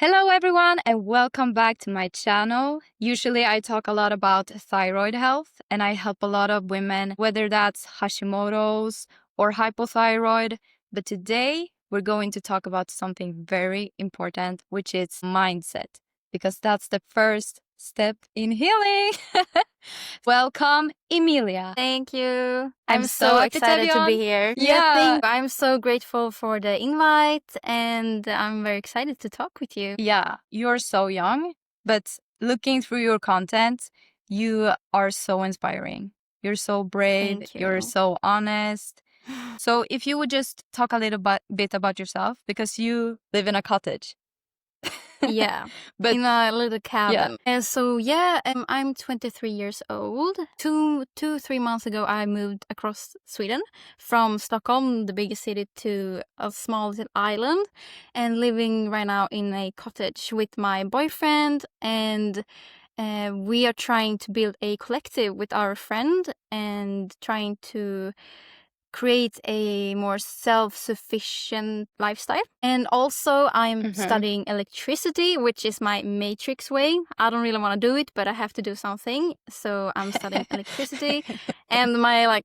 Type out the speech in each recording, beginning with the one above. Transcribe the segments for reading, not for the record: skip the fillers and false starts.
Hello, everyone, and welcome back to my channel. Usually, I talk a lot about thyroid health, and I help a lot of women, whether that's Hashimoto's or hypothyroid. But today, we're going to talk about something very important, which is mindset, because that's the first step in healing. Welcome, Emilia. Thank you. I'm I'm so so happy to have excited you to be on. here. Yeah. I'm so grateful for the invite and I'm very excited to talk with you. Yeah, you're so young, but looking through your content, you are so inspiring. You're so brave, Thank you're you. so honest. So if you would just talk a little bit about yourself, because you live in a cottage. Yeah, But in a little cabin. And I'm 23 years old. 3 months ago, I moved across Sweden from Stockholm, the biggest city, to a small little island, and living right now in a cottage with my boyfriend. And we are trying to build a collective with our friend and trying to create a more self-sufficient lifestyle. And also I'm studying electricity, which is my matrix way. I don't really want to do it, but I have to do something. So I'm studying electricity. And my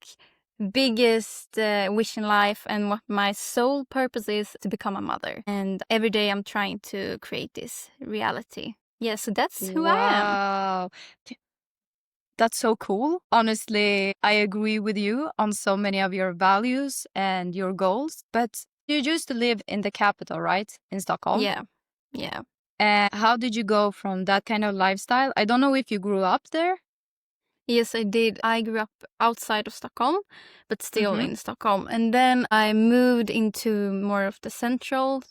biggest wish in life and what my sole purpose is to become a mother. And every day I'm trying to create this reality. Yeah, so that's who I am. Wow. That's so cool. Honestly, I agree with you on so many of your values and your goals. But you used to live in the capital, right? In Stockholm. Yeah. Yeah. And how did you go from that kind of lifestyle? I don't know if you grew up there. Yes, I did. I grew up outside of Stockholm, but still in Stockholm. And then I moved into more of the central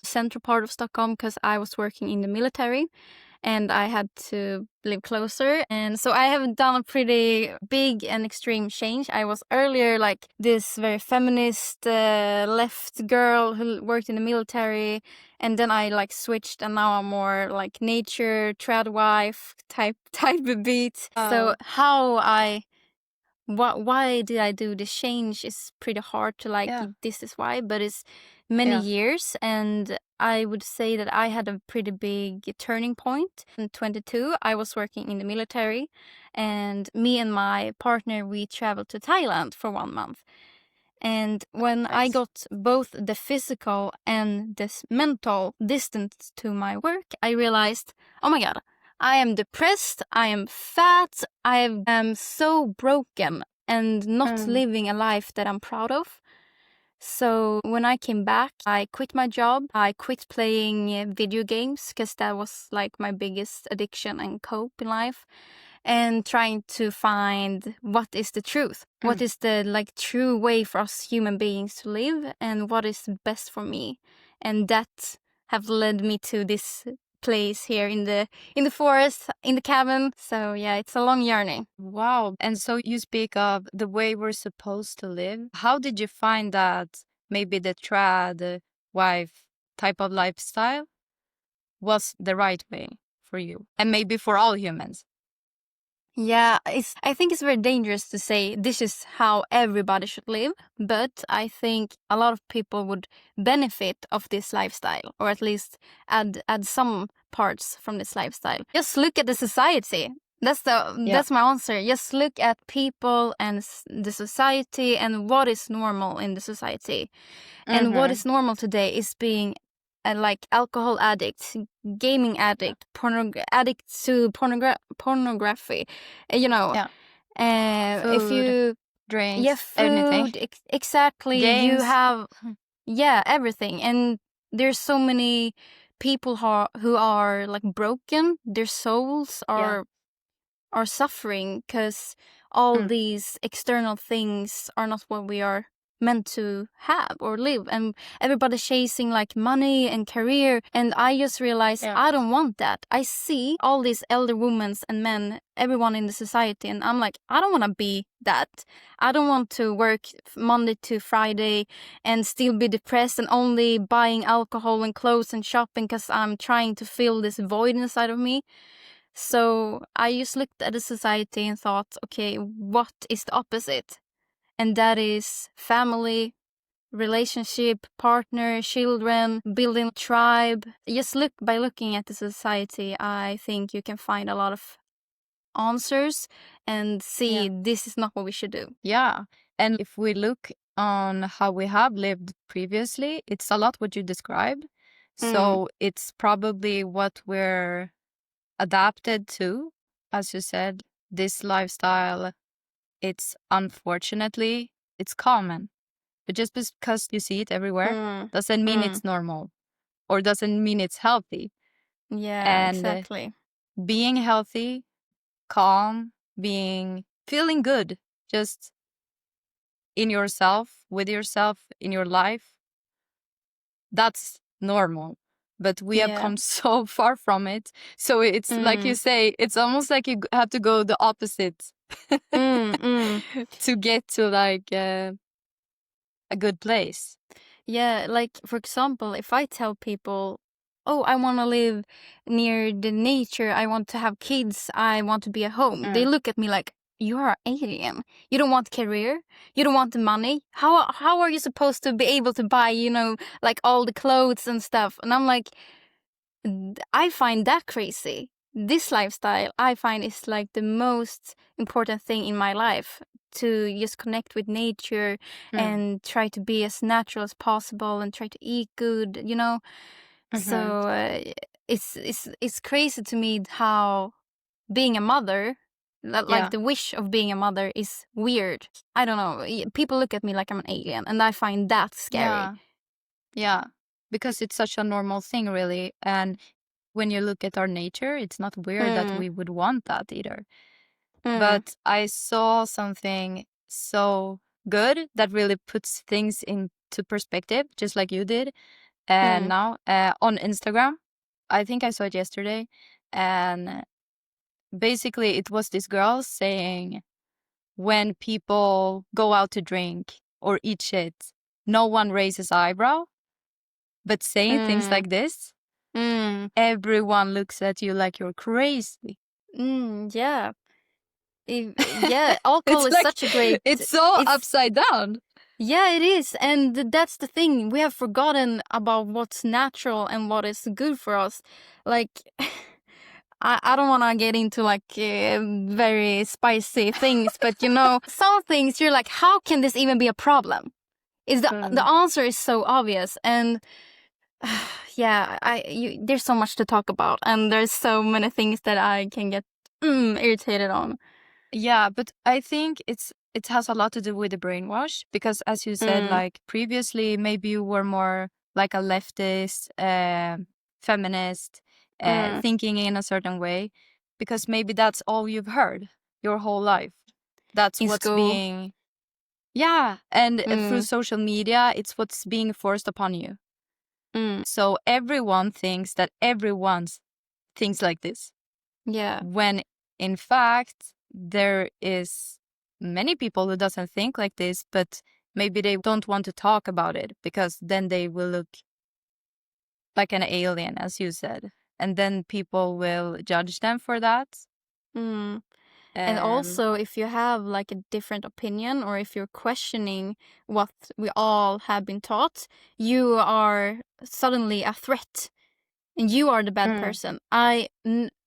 part of Stockholm because I was working in the military and I had to live closer. And so I have done a pretty big and extreme change. I was earlier like this very feminist left girl who worked in the military. And then I switched and now I'm more like nature, trad wife type of beat. So why did I do this change is pretty hard to this is why, but it's many years. And I would say that I had a pretty big turning point. In 22, I was working in the military and me and my partner, we traveled to Thailand for 1 month. And when I got both the physical and this mental distance to my work, I realized, oh my God, I am depressed, I am fat, I am so broken and not living a life that I'm proud of. So when I came back, I quit my job. I quit playing video games because that was like my biggest addiction and cope in life. And trying to find what is the truth. What is the true way for us human beings to live and what is best for me. And that have led me to this place here in the forest, in the cabin. So yeah, it's a long journey. Wow. And so you speak of the way we're supposed to live. How did you find that maybe the trad wife type of lifestyle was the right way for you and maybe for all humans? Yeah, I think it's very dangerous to say this is how everybody should live, but I think a lot of people would benefit of this lifestyle, or at least add some parts from this lifestyle. Just look at the society. That's my answer. Just look at people and the society and what is normal in the society. And what is normal today is being alcohol addict, gaming addict, addict to pornography. If Food, you drinks, food anything. exactly. You Games. have everything, and there's so many people who are like broken. Their souls are suffering because all these external things are not what we are meant to have or live, and everybody's chasing like money and career, and I just realized I don't want that. I see all these elder women and men, everyone in the society, and I'm like, I don't want to be that. I don't want to work Monday to Friday and still be depressed and only buying alcohol and clothes and shopping because I'm trying to fill this void inside of me. So I just looked at the society and thought, okay, what is the opposite? And that is family, relationship, partner, children, building tribe. Just by looking at the society, I think you can find a lot of answers and see this is not what we should do. Yeah. And if we look on how we have lived previously, it's a lot what you described. So it's probably what we're adapted to. As you said, this lifestyle, it's unfortunately, it's common. But just because you see it everywhere doesn't mean it's normal or doesn't mean it's healthy. Yeah, And exactly. being healthy, calm, feeling good, just in yourself, with yourself, in your life, that's normal. But we have come so far from it. So it's like you say, it's almost like you have to go the opposite to get to like a good place. Yeah, like for example, if I tell people, oh, I want to live near the nature, I want to have kids, I want to be at home, they look at me like, you are an alien. You don't want career, you don't want the money. How are you supposed to be able to buy, like all the clothes and stuff? And I'm like, I find that crazy. This lifestyle I find is like the most important thing in my life, to just connect with nature and try to be as natural as possible and try to eat good, So it's crazy to me how being a mother, like the wish of being a mother, is weird. I don't know. People look at me like I'm an alien, and I find that scary. Yeah, because it's such a normal thing, really. And when you look at our nature, it's not weird that we would want that either. But I saw something so good that really puts things into perspective, just like you did. And now on Instagram, I think I saw it yesterday. And basically, it was this girl saying, when people go out to drink or eat shit, no one raises eyebrow. But saying things like this, everyone looks at you like you're crazy. Yeah. Yeah, alcohol is like, such a great... It's so upside down. Yeah, it is. And that's the thing. We have forgotten about what's natural and what is good for us. Like, I don't want to get into like very spicy things, but some things you're like, how can this even be a problem? The answer is so obvious. And yeah, there's so much to talk about, and there's so many things that I can get irritated on. Yeah, but I think it has a lot to do with the brainwash, because as you said, like previously, maybe you were more like a leftist, feminist, thinking in a certain way, because maybe that's all you've heard your whole life. That's In what's school. being, yeah, and through social media, it's what's being forced upon you. So everyone thinks that everyone thinks like this. Yeah. When in fact, there is many people who doesn't think like this, but maybe they don't want to talk about it because then they will look like an alien, as you said. And then people will judge them for that. And also, if you have like a different opinion, or if you're questioning what we all have been taught, you are suddenly a threat, and you are the bad person. I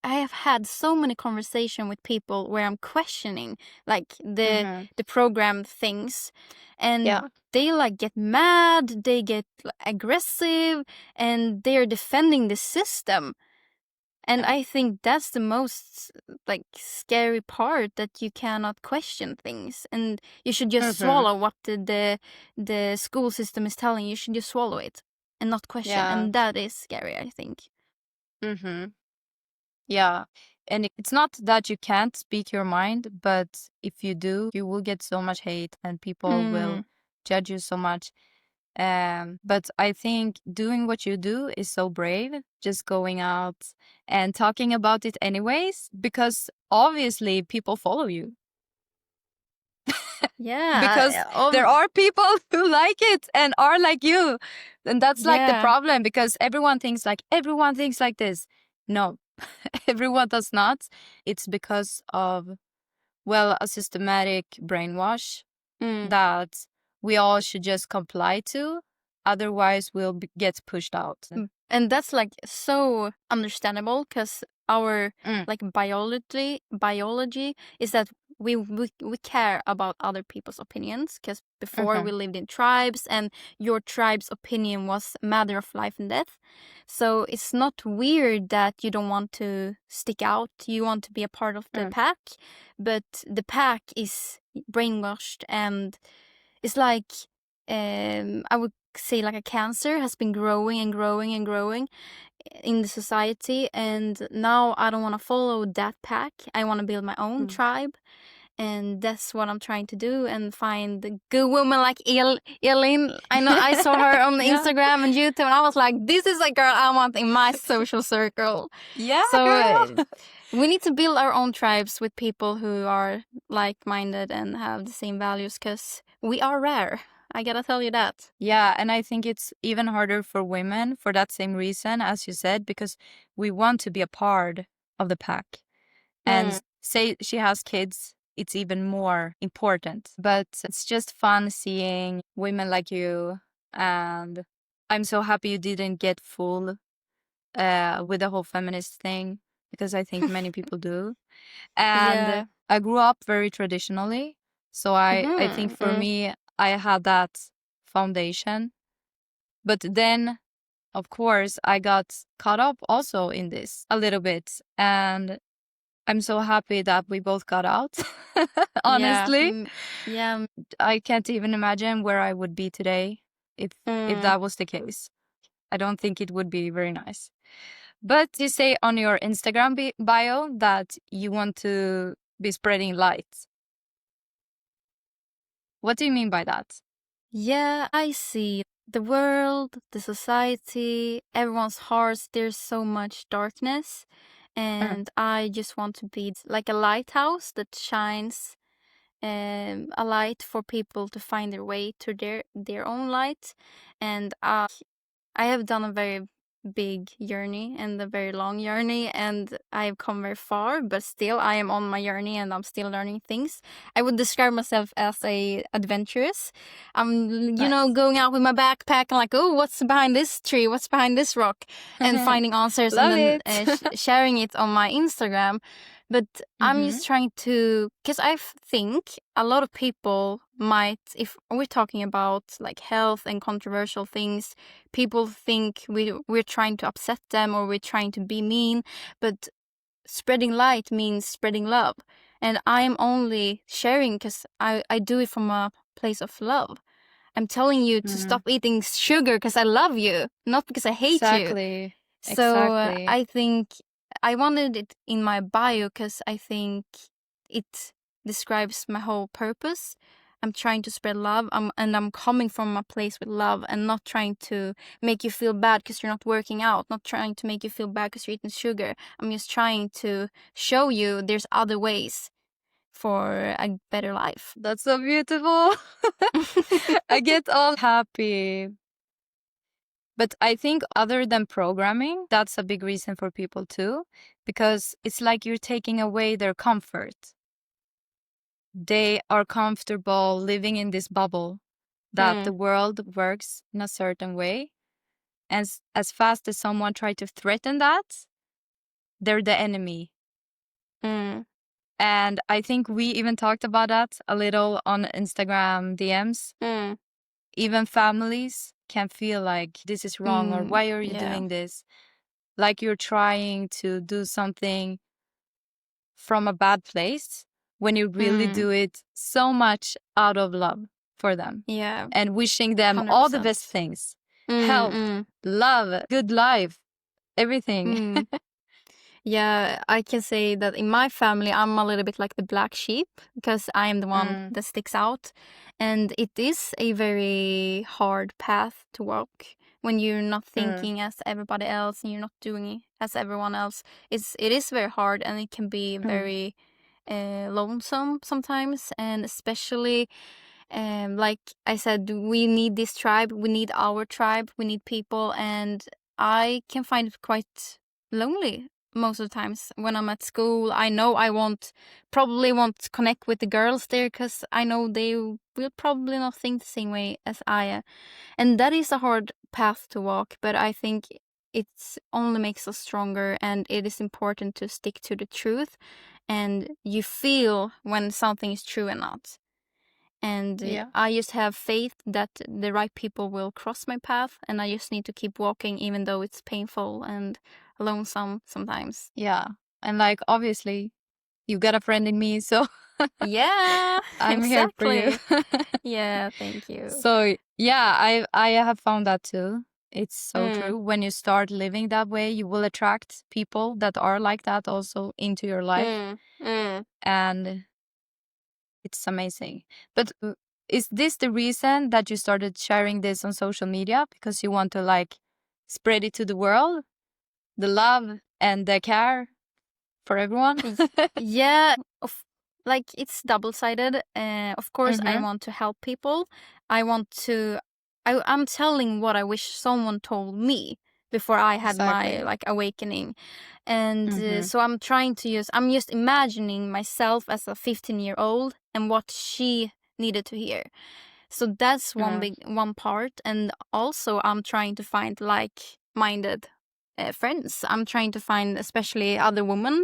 have had so many conversations with people where I'm questioning like the programmed things, and they like get mad, they get aggressive, and they are defending the system. And I think that's the most like scary part, that you cannot question things, and you should just swallow what the school system is telling you. You should just swallow it and not question, and that is scary, I think. Yeah. And it's not that you can't speak your mind, but if you do, you will get so much hate and people will judge you so much. But I think doing what you do is so brave, just going out and talking about it anyways, because obviously people follow you. Yeah. Because there are people who like it and are like you. And that's like the problem, because everyone thinks like this. No, everyone does not. It's because of, well, a systematic brainwash that we all should just comply to. Otherwise, we'll get pushed out. And that's like so understandable, because our like biology is that we care about other people's opinions, because before we lived in tribes and your tribe's opinion was a matter of life and death. So it's not weird that you don't want to stick out, you want to be a part of the pack, but the pack is brainwashed, and it's like I would say like a cancer has been growing and growing and growing in the society, and now I don't want to follow that pack. I want to build my own tribe, and that's what I'm trying to do, and find the good woman like Elin. I know I saw her on Instagram and YouTube, and I was like, this is a girl I want in my social circle. Yeah, so we need to build our own tribes with people who are like-minded and have the same values, because we are rare. I gotta tell you that. Yeah, and I think it's even harder for women for that same reason, as you said, because we want to be a part of the pack. And say she has kids, it's even more important. But it's just fun seeing women like you. And I'm so happy you didn't get fooled with the whole feminist thing, because I think many people do. And I grew up very traditionally. So I think for me, I had that foundation. But then, of course, I got caught up also in this a little bit. And I'm so happy that we both got out, honestly. Yeah. I can't even imagine where I would be today if that was the case. I don't think it would be very nice. But you say on your Instagram bio that you want to be spreading light. What do you mean by that? Yeah, I see the world, the society, everyone's hearts. There's so much darkness, and I just want to be like a lighthouse that shines a light for people to find their way to their own light. And I have done a very big journey and a very long journey, and I've come very far, but still I am on my journey and I'm still learning things. I would describe myself as a adventurous. I'm going out with my backpack and like, oh, what's behind this tree, what's behind this rock, and finding answers and then sharing it on my Instagram. But I'm just trying to, because I think a lot of people might, if we're talking about like health and controversial things, people think we're trying to upset them or we're trying to be mean. But spreading light means spreading love. And I'm only sharing because I do it from a place of love. I'm telling you to stop eating sugar because I love you, not because I hate you. So I think I wanted it in my bio because I think it describes my whole purpose. I'm trying to spread love, and I'm coming from a place with love, and not trying to make you feel bad because you're not working out, not trying to make you feel bad because you're eating sugar. I'm just trying to show you there's other ways for a better life. That's so beautiful. I get all happy. But I think other than programming, that's a big reason for people too, because it's like you're taking away their comfort. They are comfortable living in this bubble that the world works in a certain way. And as fast as someone tries to threaten that, they're the enemy. And I think we even talked about that a little on Instagram DMs. Even families can feel like this is wrong or why are you doing this? Like you're trying to do something from a bad place when you really do it so much out of love for them. Yeah. And wishing them all the best things. Health, love, good life, everything. Yeah, I can say that in my family, I'm a little bit like the black sheep because I am the one that sticks out. And it is a very hard path to walk when you're not thinking as everybody else and you're not doing as everyone else. It is very hard, and it can be very lonesome sometimes. And especially, like I said, we need this tribe, we need our tribe, we need people. And I can find it quite lonely most of the times when I'm at school. I know I probably won't connect with the girls there because I know they will probably not think the same way as I am. And that is a hard path to walk, but I think it only makes us stronger, and it is important to stick to the truth, and you feel when something is true and not. And I just have faith that the right people will cross my path, and I just need to keep walking even though it's painful and lonesome sometimes. Yeah. And like, obviously, you got a friend in me, so yeah, I'm here for exactly. you. Yeah, thank you. So yeah, I have found that too. It's so true. When you start living that way, you will attract people that are like that also into your life. And it's amazing. But is this the reason that you started sharing this on social media? Because you want to like spread it to the world? The love and the care for everyone? Yeah, like it's double-sided. Of course, I want to help people. I'm telling what I wish someone told me before I had my like awakening. And so I'm just imagining myself as a 15-year-old and what she needed to hear. So that's one part. And also I'm trying to find like-minded friends. I'm trying to find especially other women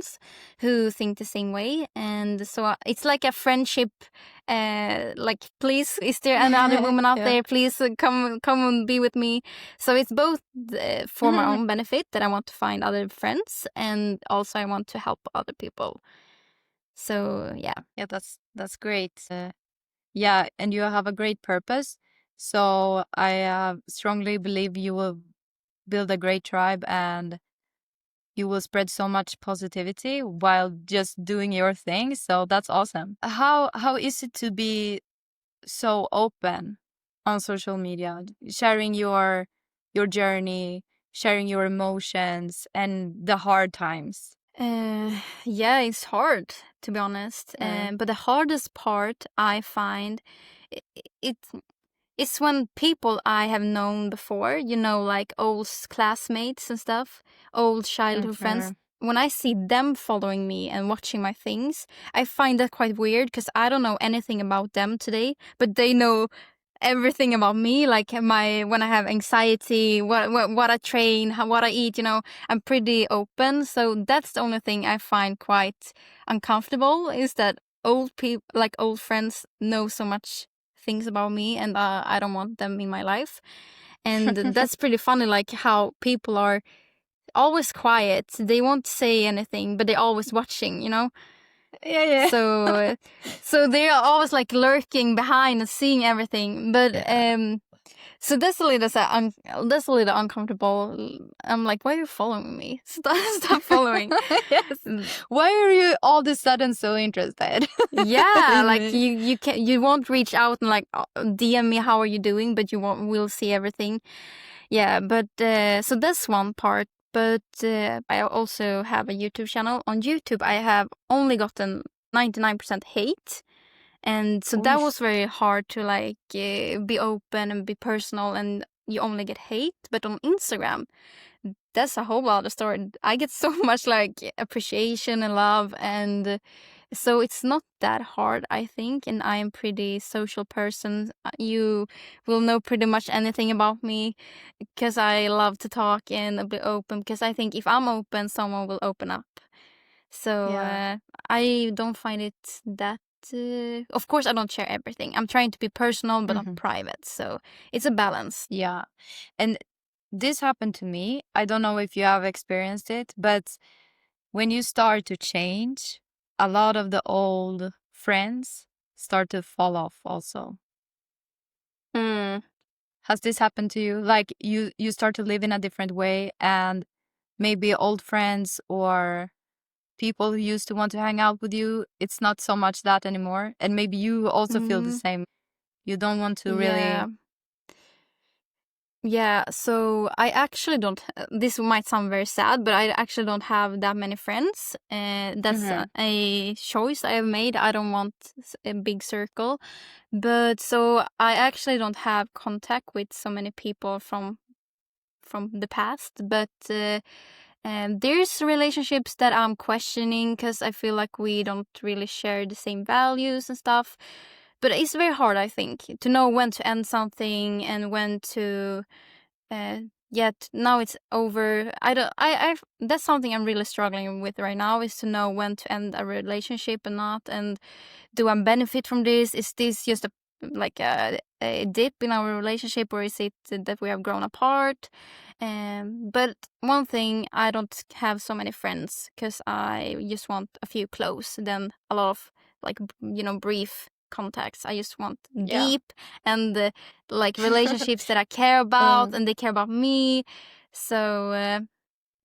who think the same way. And so it's like a friendship, like, please, is there another woman out there? Please come and be with me. So it's both for my own benefit that I want to find other friends, and also I want to help other people. So yeah. Yeah, that's great. Yeah, and you have a great purpose. So I strongly believe you will build a great tribe and you will spread so much positivity while just doing your thing. So that's awesome. How is it to be so open on social media, sharing your journey, sharing your emotions and the hard times? Yeah, it's hard, to be honest. But the hardest part I find it it's when people I have known before, like old classmates and stuff, old childhood friends. When I see them following me and watching my things, I find that quite weird because I don't know anything about them today, but they know everything about me, like when I have anxiety, what I train, what I eat. I'm pretty open, so that's the only thing I find quite uncomfortable, is that old people, like old friends, know so much things about me, and I don't want them in my life. And that's pretty funny, like how people are always quiet, they won't say anything, but they're always watching. Yeah. So they're always like lurking behind and seeing everything. But so that's a little uncomfortable. I'm like, why are you following me? Stop following. Yes. Why are you all of a sudden so interested? Yeah, like you won't reach out and like DM me, how are you doing? But we'll see everything. Yeah, but so that's one part. But I also have a YouTube channel. On YouTube, I have only gotten 99% hate. And so that was very hard to like be open and be personal, and you only get hate. But on Instagram, that's a whole other story. I get so much like appreciation and love, and so it's not that hard, I think. And I am pretty social person. You will know pretty much anything about me because I love to talk and be open, because I think if I'm open, someone will open up. So I don't find it that of course I don't share everything. I'm trying to be personal but not private, so it's a balance. Yeah. And this happened to me. I don't know if you have experienced it, but when you start to change, a lot of the old friends start to fall off also. Has this happened to you? Like you start to live in a different way, and maybe old friends or people who used to want to hang out with you, it's not so much that anymore. And maybe you also feel the same. You don't want to really. Yeah, so I actually don't. This might sound very sad, but I actually don't have that many friends. That's a choice I have made. I don't want a big circle, but so I actually don't have contact with so many people from the past. But And there's relationships that I'm questioning because I feel like we don't really share the same values and stuff. But it's very hard, I think, to know when to end something and when to. Yet now it's over. I don't. I. That's something I'm really struggling with right now, is to know when to end a relationship and not. And do I benefit from this? Is this just a dip in our relationship, or is it that we have grown apart? But one thing, I don't have so many friends because I just want a few close, then a lot of brief contacts. I just want deep and relationships that I care about and they care about me. So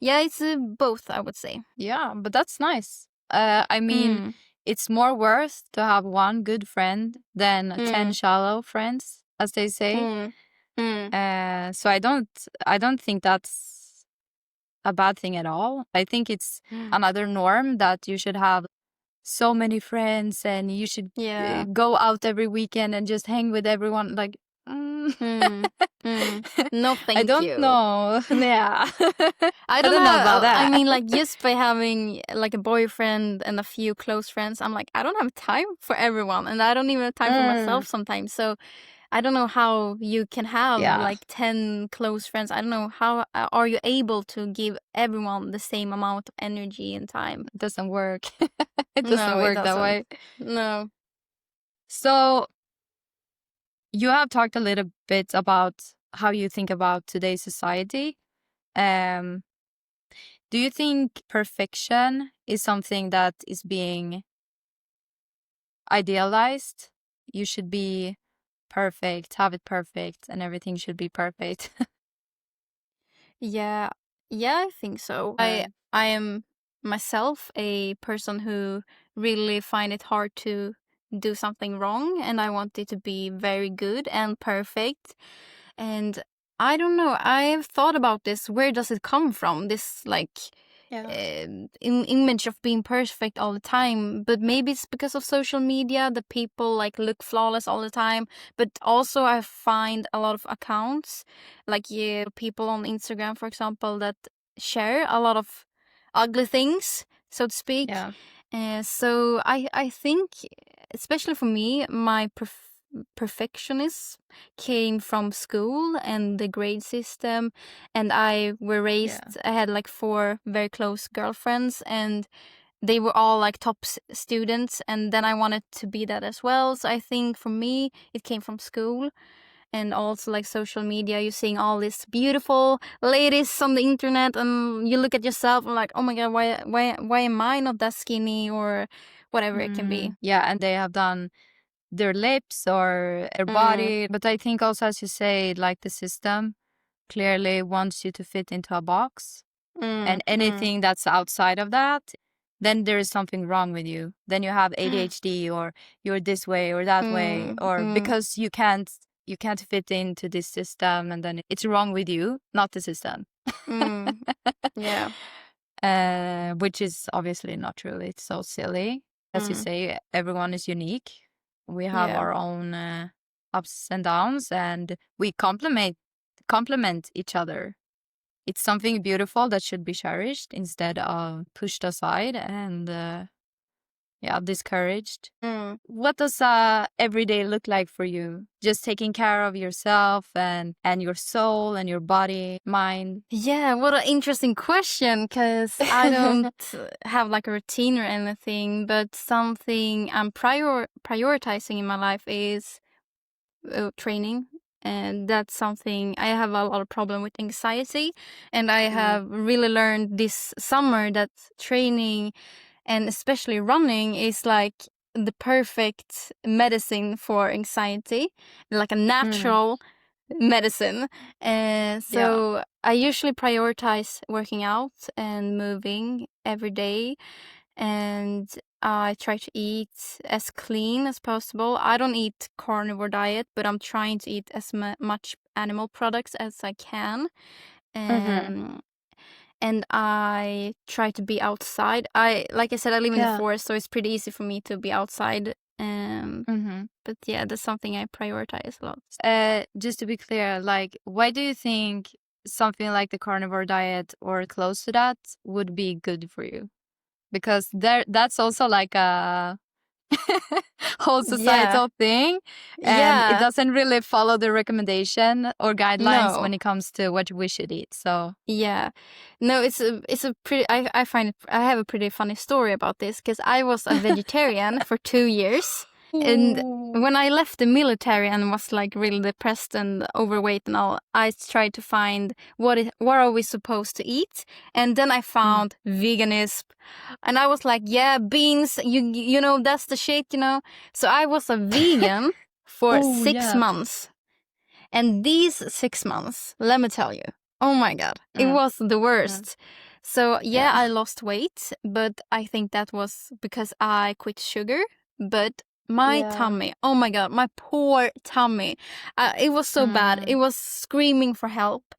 yeah, it's both, I would say. Yeah, but that's nice. I mean, it's more worth to have one good friend than 10 shallow friends, as they say. So I don't think that's a bad thing at all. I think it's another norm that you should have so many friends and you should go out every weekend and just hang with everyone. Like, No, thank I don't you. know. Yeah. I don't know about that. I mean, like, just by having like a boyfriend and a few close friends, I'm like, I don't have time for everyone, and I don't even have time for myself sometimes. So I don't know how you can have like 10 close friends. I don't know how are you able to give everyone the same amount of energy and time. It doesn't work. It doesn't work that way. No. So you have talked a little bit about how you think about today's society. Do you think perfection is something that is being idealized? You should be perfect, have it perfect, and everything should be perfect. Yeah, I think so. I am myself a person who really find it hard to do something wrong, and I want it to be very good and perfect. And I don't know, I've thought about this. Where does it come from? This image of being perfect all the time. But maybe it's because of social media that people like look flawless all the time. But also I find a lot of accounts, like people on Instagram, for example, that share a lot of ugly things, so to speak. So I think, especially for me, my perfectionism came from school and the grade system, and I had like 4 very close girlfriends, and they were all like top students, and then I wanted to be that as well. So I think for me it came from school, and also like social media. You're seeing all these beautiful ladies on the internet, and you look at yourself and like, oh my god, why am I not that skinny, or whatever it can be. Yeah, and they have done their lips or their body. But I think also, as you say, like the system clearly wants you to fit into a box. And anything that's outside of that, then there is something wrong with you. Then you have ADHD, or you're this way or that way, or because you can't fit into this system, and then it's wrong with you, not the system. Yeah. Which is obviously not true. It's so silly. As you say, everyone is unique. We have our own ups and downs, and we complement each other. It's something beautiful that should be cherished instead of pushed aside and discouraged. What does everyday look like for you? Just taking care of yourself and your soul and your body, mind? Yeah, what an interesting question, because I don't have like a routine or anything, but something I'm prioritizing in my life is training. And that's something, I have a lot of problem with anxiety, and I have really learned this summer that training, and especially running, is like the perfect medicine for anxiety, like a natural medicine. So I usually prioritize working out and moving every day, and I try to eat as clean as possible. I don't eat carnivore diet, but I'm trying to eat as much animal products as I can. And I try to be outside. Like I said, I live in the forest, so it's pretty easy for me to be outside. But yeah, that's something I prioritize a lot. Just to be clear, like, why do you think something like the carnivore diet or close to that would be good for you, because that's also like a whole societal thing, and it doesn't really follow the recommendation or guidelines when it comes to what we should eat. So no, it's a pretty, I find it, I have a pretty funny story about this, because I was a vegetarian for 2 years. And when I left the military and was like really depressed and overweight and all, I tried to find what are we supposed to eat, and then I found veganism, and I was like, yeah, beans, you know, that's the shit, you know. So I was a vegan for 6 months, and these 6 months, let me tell you, oh my god, it was the worst. So I lost weight, but I think that was because I quit sugar. But my tummy, oh my god, my poor tummy, it was so bad. It was screaming for help,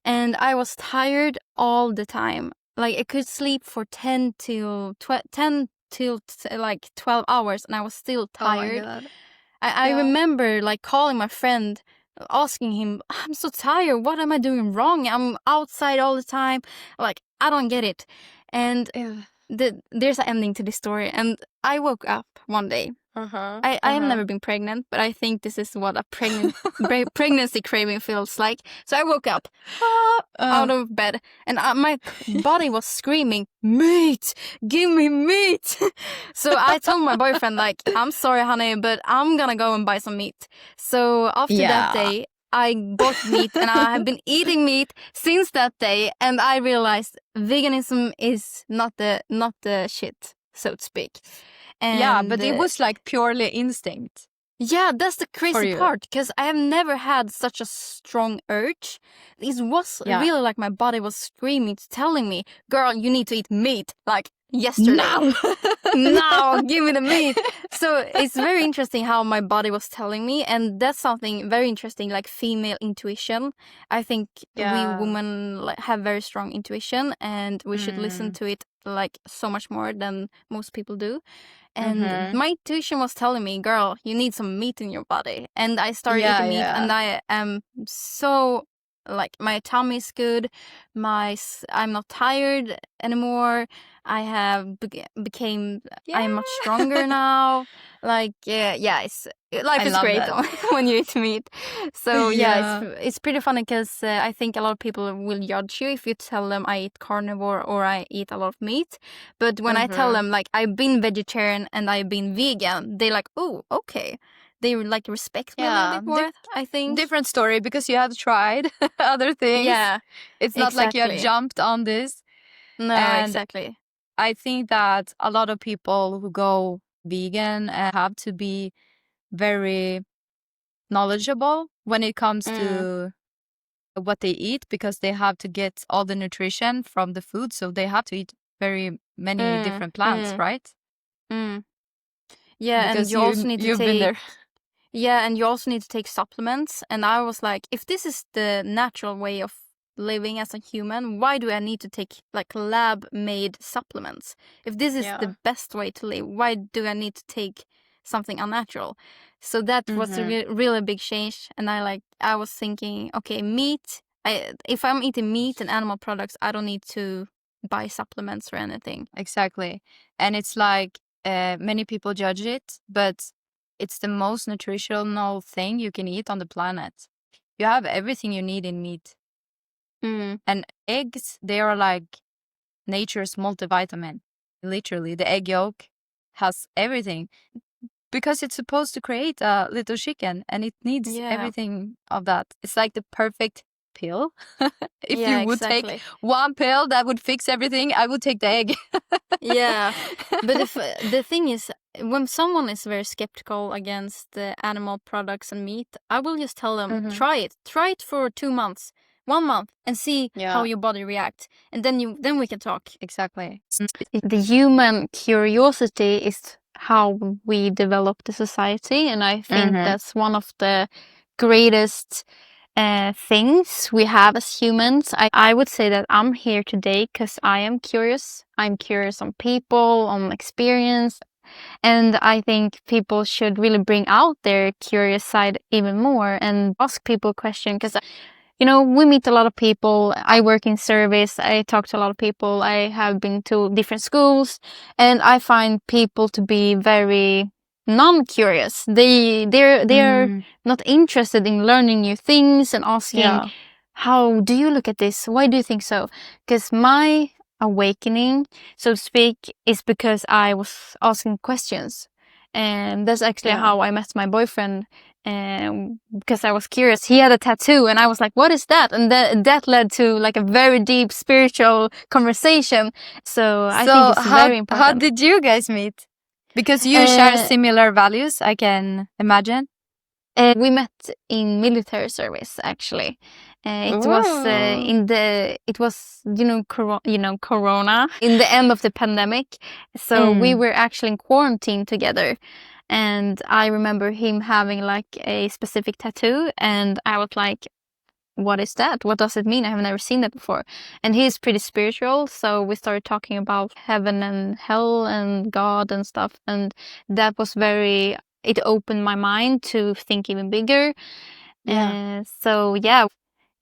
and I was tired all the time. Like, I could sleep for 10 till like 12 hours, and I was still tired. Oh my God. I remember like calling my friend, asking him, I'm so tired, what am I doing wrong? I'm outside all the time, like, I don't get it. And there's an ending to this story. And I woke up one day. I have never been pregnant, but I think this is what a pregnancy craving feels like. So I woke up out of bed, and my body was screaming, meat, give me meat. So I told my boyfriend, like, I'm sorry, honey, but I'm gonna go and buy some meat. So after that day, I bought meat, and I have been eating meat since that day. And I realized veganism is not the shit, so to speak. And but it was like purely instinct. Yeah, that's the crazy part, because I have never had such a strong urge. It was really like my body was screaming, telling me, girl, you need to eat meat, like yesterday. Now, give me the meat. So it's very interesting how my body was telling me, and that's something very interesting, like female intuition. I think we women have very strong intuition, and we should listen to it like so much more than most people do. And my intuition was telling me, girl, you need some meat in your body. And I started eating meat, and I am so, like, my tummy is good. I'm not tired anymore. I have became, I'm much stronger now. Like, life is great when you eat meat. So it's pretty funny, because I think a lot of people will judge you if you tell them I eat carnivore or I eat a lot of meat. But when I tell them, like, I've been vegetarian and I've been vegan, they like, oh, okay. They like respect me a little bit more, I think. Different story, because you have tried other things. Yeah, it's not like you have jumped on this. No, exactly. I think that a lot of people who go vegan have to be very knowledgeable when it comes to what they eat, because they have to get all the nutrition from the food. So they have to eat very many different plants, right? Yeah, because and you also need to you've been there. Yeah, and you also need to take supplements. And I was like, if this is the natural way of living as a human, why do I need to take like lab-made supplements? If this is the best way to live, why do I need to take something unnatural? So that was a really big change. And I was thinking, okay, meat, if I'm eating meat and animal products, I don't need to buy supplements or anything. Exactly. And it's like, many people judge it, but it's the most nutritional thing you can eat on the planet. You have everything you need in meat. And eggs, they are like nature's multivitamin. Literally, the egg yolk has everything, because it's supposed to create a little chicken, and it needs everything of that. It's like the perfect pill. If you would take one pill that would fix everything, I would take the egg. But if the thing is, when someone is very skeptical against the animal products and meat, I will just tell them, try it for 2 months, 1 month, and see how your body reacts, and then we can talk. Exactly. The human curiosity is how we develop the society, and I think that's one of the greatest things we have as humans. I would say that I'm here today because I am curious. I'm curious on people, on experience. And I think people should really bring out their curious side even more and ask people questions. Because we meet a lot of people. I work in service. I talk to a lot of people. I have been to different schools, and I find people to be very non-curious. They're not interested in learning new things and asking, how do you look at this? Why do you think so? Because my awakening, so to speak, is because I was asking questions. And that's actually how I met my boyfriend. Because I was curious. He had a tattoo, and I was like, what is that? And that led to like a very deep spiritual conversation. So I think it's very important. How did you guys meet? Because you share similar values, I can imagine. We met in military service, actually. It was Corona, in the end of the pandemic. So we were actually in quarantine together. And I remember him having like a specific tattoo, and I was like, what is that? What does it mean? I have never seen that before. And he's pretty spiritual, so we started talking about heaven and hell and God and stuff. And that was it opened my mind to think even bigger. So yeah.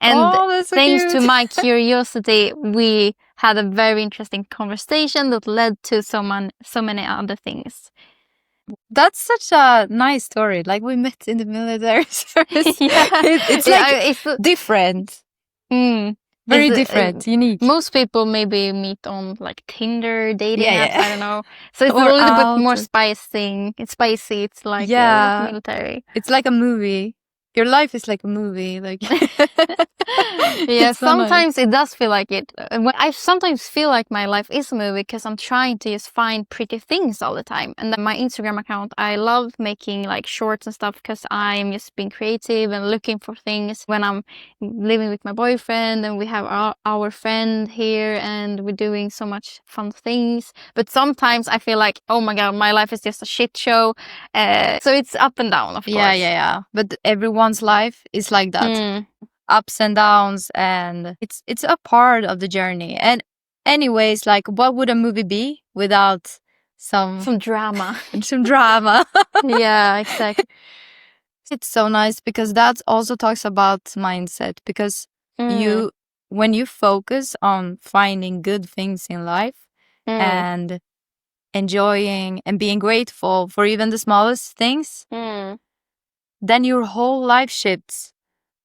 And thanks to my curiosity, we had a very interesting conversation that led to so many other things. That's such a nice story. Like, we met in the military service. It's like it's different. Very different, unique. Most people maybe meet on like Tinder, dating apps, I don't know. So it's a little bit more spicy. It's like military. It's like a movie. Your life is like a movie. Like sometimes it does feel like it. I sometimes feel like my life is a movie because I'm trying to just find pretty things all the time. And then my Instagram account, I love making like shorts and stuff because I'm just being creative and looking for things when I'm living with my boyfriend, and we have our friend here, and we're doing so much fun things. But sometimes I feel like, oh my God, my life is just a shit show. So it's up and down, of course. Yeah. But everyone's life is like that. Ups and downs, and it's a part of the journey. And anyways, like, what would a movie be without some drama? Some drama. Yeah, exactly. It's so nice because that also talks about mindset, because when you focus on finding good things in life and enjoying and being grateful for even the smallest things, then your whole life shifts.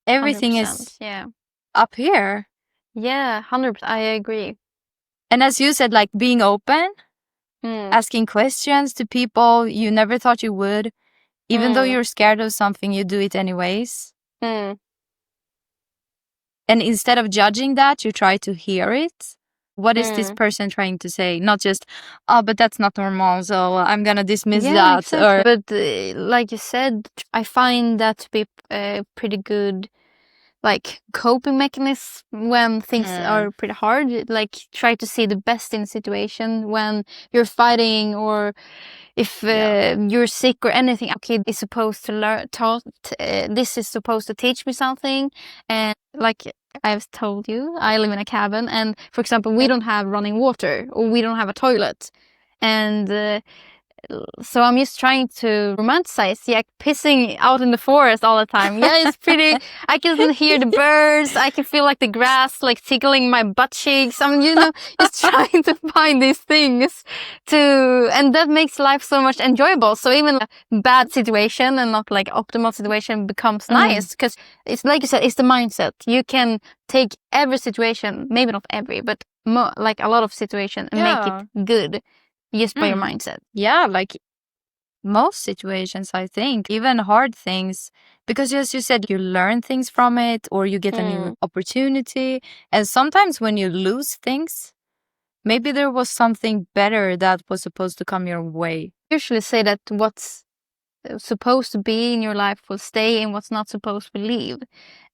Everything is up here. Yeah, 100%. I agree. And as you said, like, being open, asking questions to people you never thought you would, even though you're scared of something, you do it anyways. And instead of judging that, you try to hear it. What is this person trying to say? Not just, oh, but that's not normal, so I'm gonna dismiss that. Exactly. But like you said, I find that to be pretty good, like, coping mechanism when things are pretty hard. Like, try to see the best in the situation when you're fighting, or if you're sick or anything. Okay, is supposed to learn. This is supposed to teach me something. And like I've told you, I live in a cabin, and for example, we don't have running water, or we don't have a toilet, and so I'm just trying to romanticize, pissing out in the forest all the time. Yeah, it's pretty. I can hear the birds. I can feel like the grass, like tickling my butt cheeks. I'm, just trying to find these things and that makes life so much enjoyable. So even a bad situation and not like optimal situation becomes nice, because it's like you said, it's the mindset. You can take every situation, maybe not every, but like a lot of situation, and make it good. Just by your mindset. Yeah, like most situations, I think, even hard things, because as you said, you learn things from it, or you get a new opportunity. And sometimes when you lose things, maybe there was something better that was supposed to come your way. I usually say that what's supposed to be in your life will stay, and what's not supposed to leave.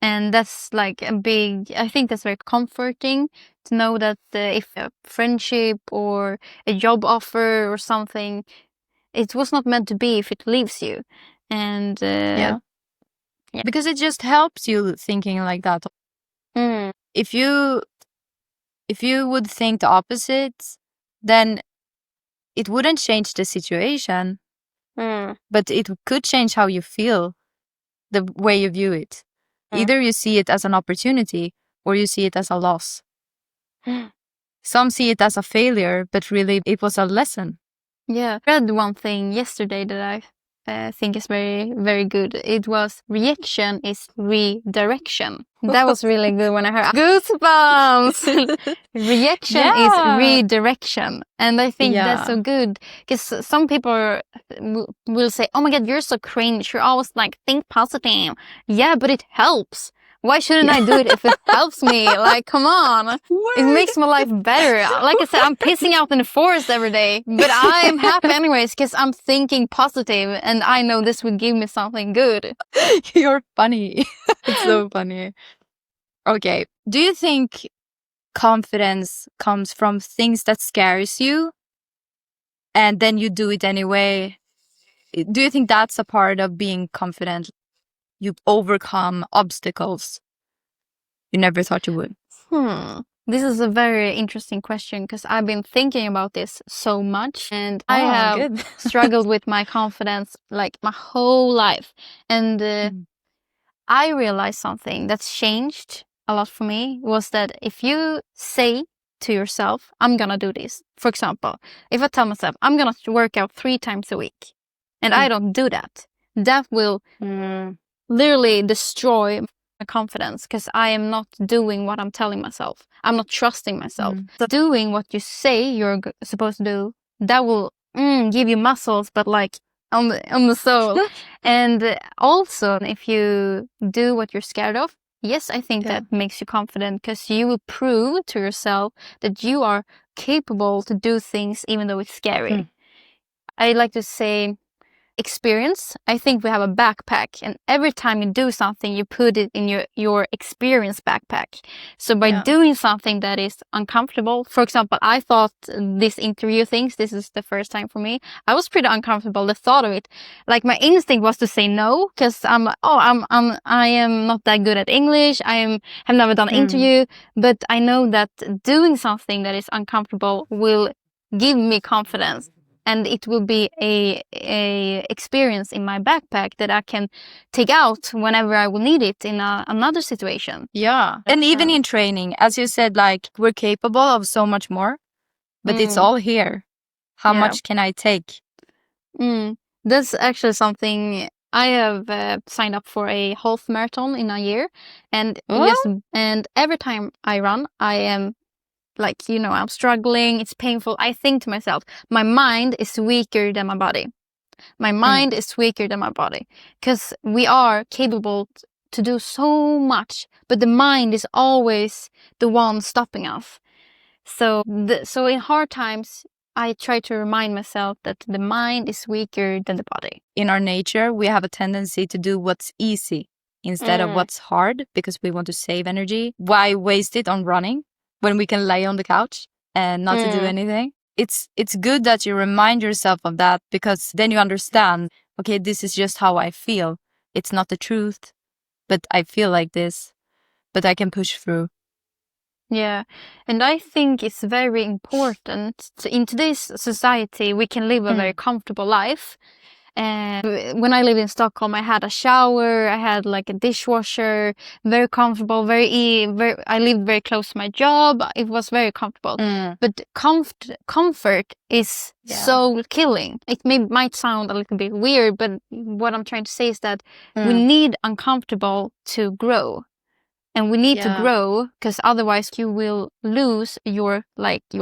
And that's like I think that's very comforting to know that if a friendship or a job offer or something, it was not meant to be if it leaves you. And because it just helps you thinking like that. If you would think the opposite, then it wouldn't change the situation, but it could change how you feel, the way you view it. Either you see it as an opportunity or you see it as a loss. Some see it as a failure, but really it was a lesson. Yeah. I read one thing yesterday that I think is very, very good. It was reaction is redirection. That was really good when I heard goosebumps. Reaction is redirection. And I think that's so good because some people will say, oh my God, you're so cringe. You're always like, think positive. Yeah, but it helps. Why shouldn't I do it if it helps me? Like, come on. It makes my life better. Like I said, I'm pissing out in the forest every day, but I'm happy anyways because I'm thinking positive and I know this will give me something good. You're funny. It's so funny. Okay. Do you think confidence comes from things that scares you and then you do it anyway? Do you think that's a part of being confident? You overcome obstacles you never thought you would. This is a very interesting question because I've been thinking about this so much and I have struggled with my confidence like my whole life. And I realized something that's changed a lot for me was that if you say to yourself, I'm gonna do this. For example, if I tell myself, I'm gonna work out 3 times a week and I don't do that, that will literally destroy my confidence because I am not doing what I'm telling myself. I'm not trusting myself. So doing what you say you're supposed to do, that will give you muscles, but like on the soul. And also, if you do what you're scared of, yes, I think that makes you confident because you will prove to yourself that you are capable to do things even though it's scary. I like to say experience. I think we have a backpack and every time you do something you put it in your experience backpack. So by doing something that is uncomfortable, for example, I thought this interview things, this is the first time for me, I was pretty uncomfortable the thought of it. Like my instinct was to say no because I am not that good at English. have never done an interview, but I know that doing something that is uncomfortable will give me confidence. And it will be a experience in my backpack that I can take out whenever I will need it in another situation. Yeah. And even in training, as you said, like we're capable of so much more, but it's all here. How much can I take? That's actually something I have signed up for a half marathon in a year. And and every time I run, I am like, I'm struggling, it's painful. I think to myself, my mind is weaker than my body. My mind is weaker than my body because we are capable to do so much, but the mind is always the one stopping us. So in hard times, I try to remind myself that the mind is weaker than the body. In our nature, we have a tendency to do what's easy instead of what's hard because we want to save energy. Why waste it on running when we can lay on the couch and not to do anything? It's good that you remind yourself of that because then you understand, okay, this is just how I feel. It's not the truth, but I feel like this, but I can push through. Yeah, and I think it's very important in today's society, we can live a very comfortable life. And when I lived in Stockholm, I had a shower, I had like a dishwasher, very comfortable, I lived very close to my job. It was very comfortable. But comfort is so killing. It might sound a little bit weird, but what I'm trying to say is that we need uncomfortable to grow. And we need to grow because otherwise you will lose your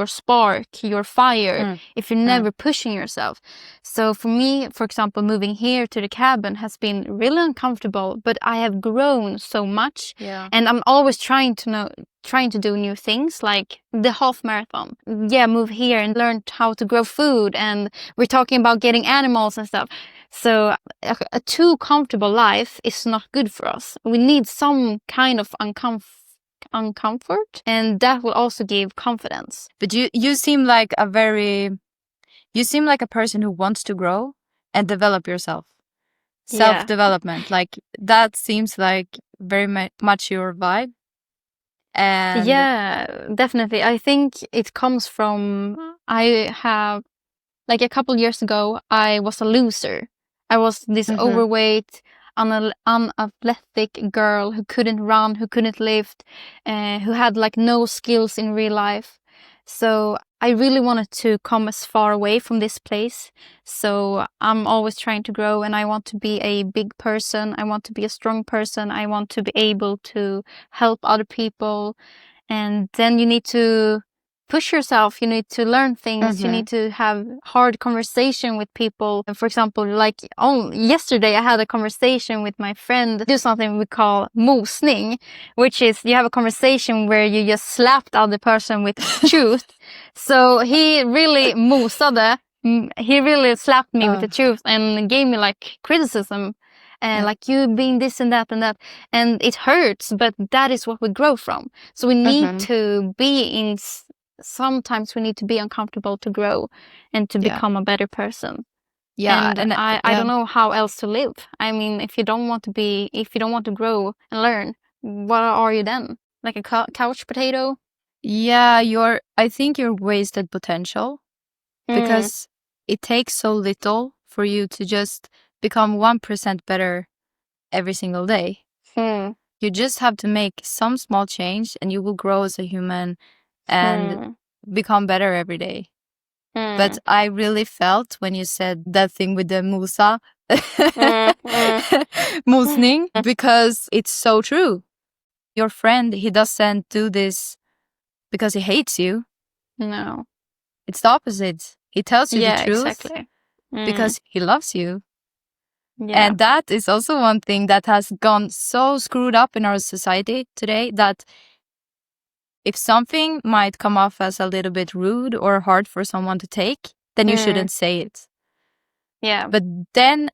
spark, your fire if you're never pushing yourself. So for me, for example, moving here to the cabin has been really uncomfortable, but I have grown so much. And I'm always trying to do new things like the half marathon. Move here and learn how to grow food. And we're talking about getting animals and stuff. So a too comfortable life is not good for us. We need some kind of uncomfort, and that will also give confidence. But you seem like a person who wants to grow and develop yourself. Self-development, like that seems like very much your vibe. And yeah, definitely. I think it comes from like a couple years ago, I was a loser. I was this overweight. unathletic girl who couldn't run, who couldn't lift, who had like no skills in real life. So I really wanted to come as far away from this place. So I'm always trying to grow, and I want to be a big person. I want to be a strong person. I want to be able to help other people. And then you need to push yourself. You need to learn things. You need to have hard conversation with people. For example, like yesterday I had a conversation with my friend, do something we call mosning, which is you have a conversation where you just slap the other person with truth. So he really mosade. He really slapped me with the truth and gave me like criticism. Like you being this and that and that, and it hurts, but that is what we grow from. So we need to be in, sometimes we need to be uncomfortable to grow and to become a better person. And I don't know how else to live. I mean, if you don't want to grow and learn, what are you then? Like a couch potato? Yeah, I think you're wasted potential, because it takes so little for you to just become 1% better every single day. You just have to make some small change and you will grow as a human and become better every day. But I really felt when you said that thing with the musa, musning, because it's so true. Your friend, he doesn't do this because he hates you. No. It's the opposite. He tells you the truth exactly. because he loves you. Yeah. And that is also one thing that has gone so screwed up in our society today, that if something might come off as a little bit rude or hard for someone to take, then you shouldn't say it. Yeah. But then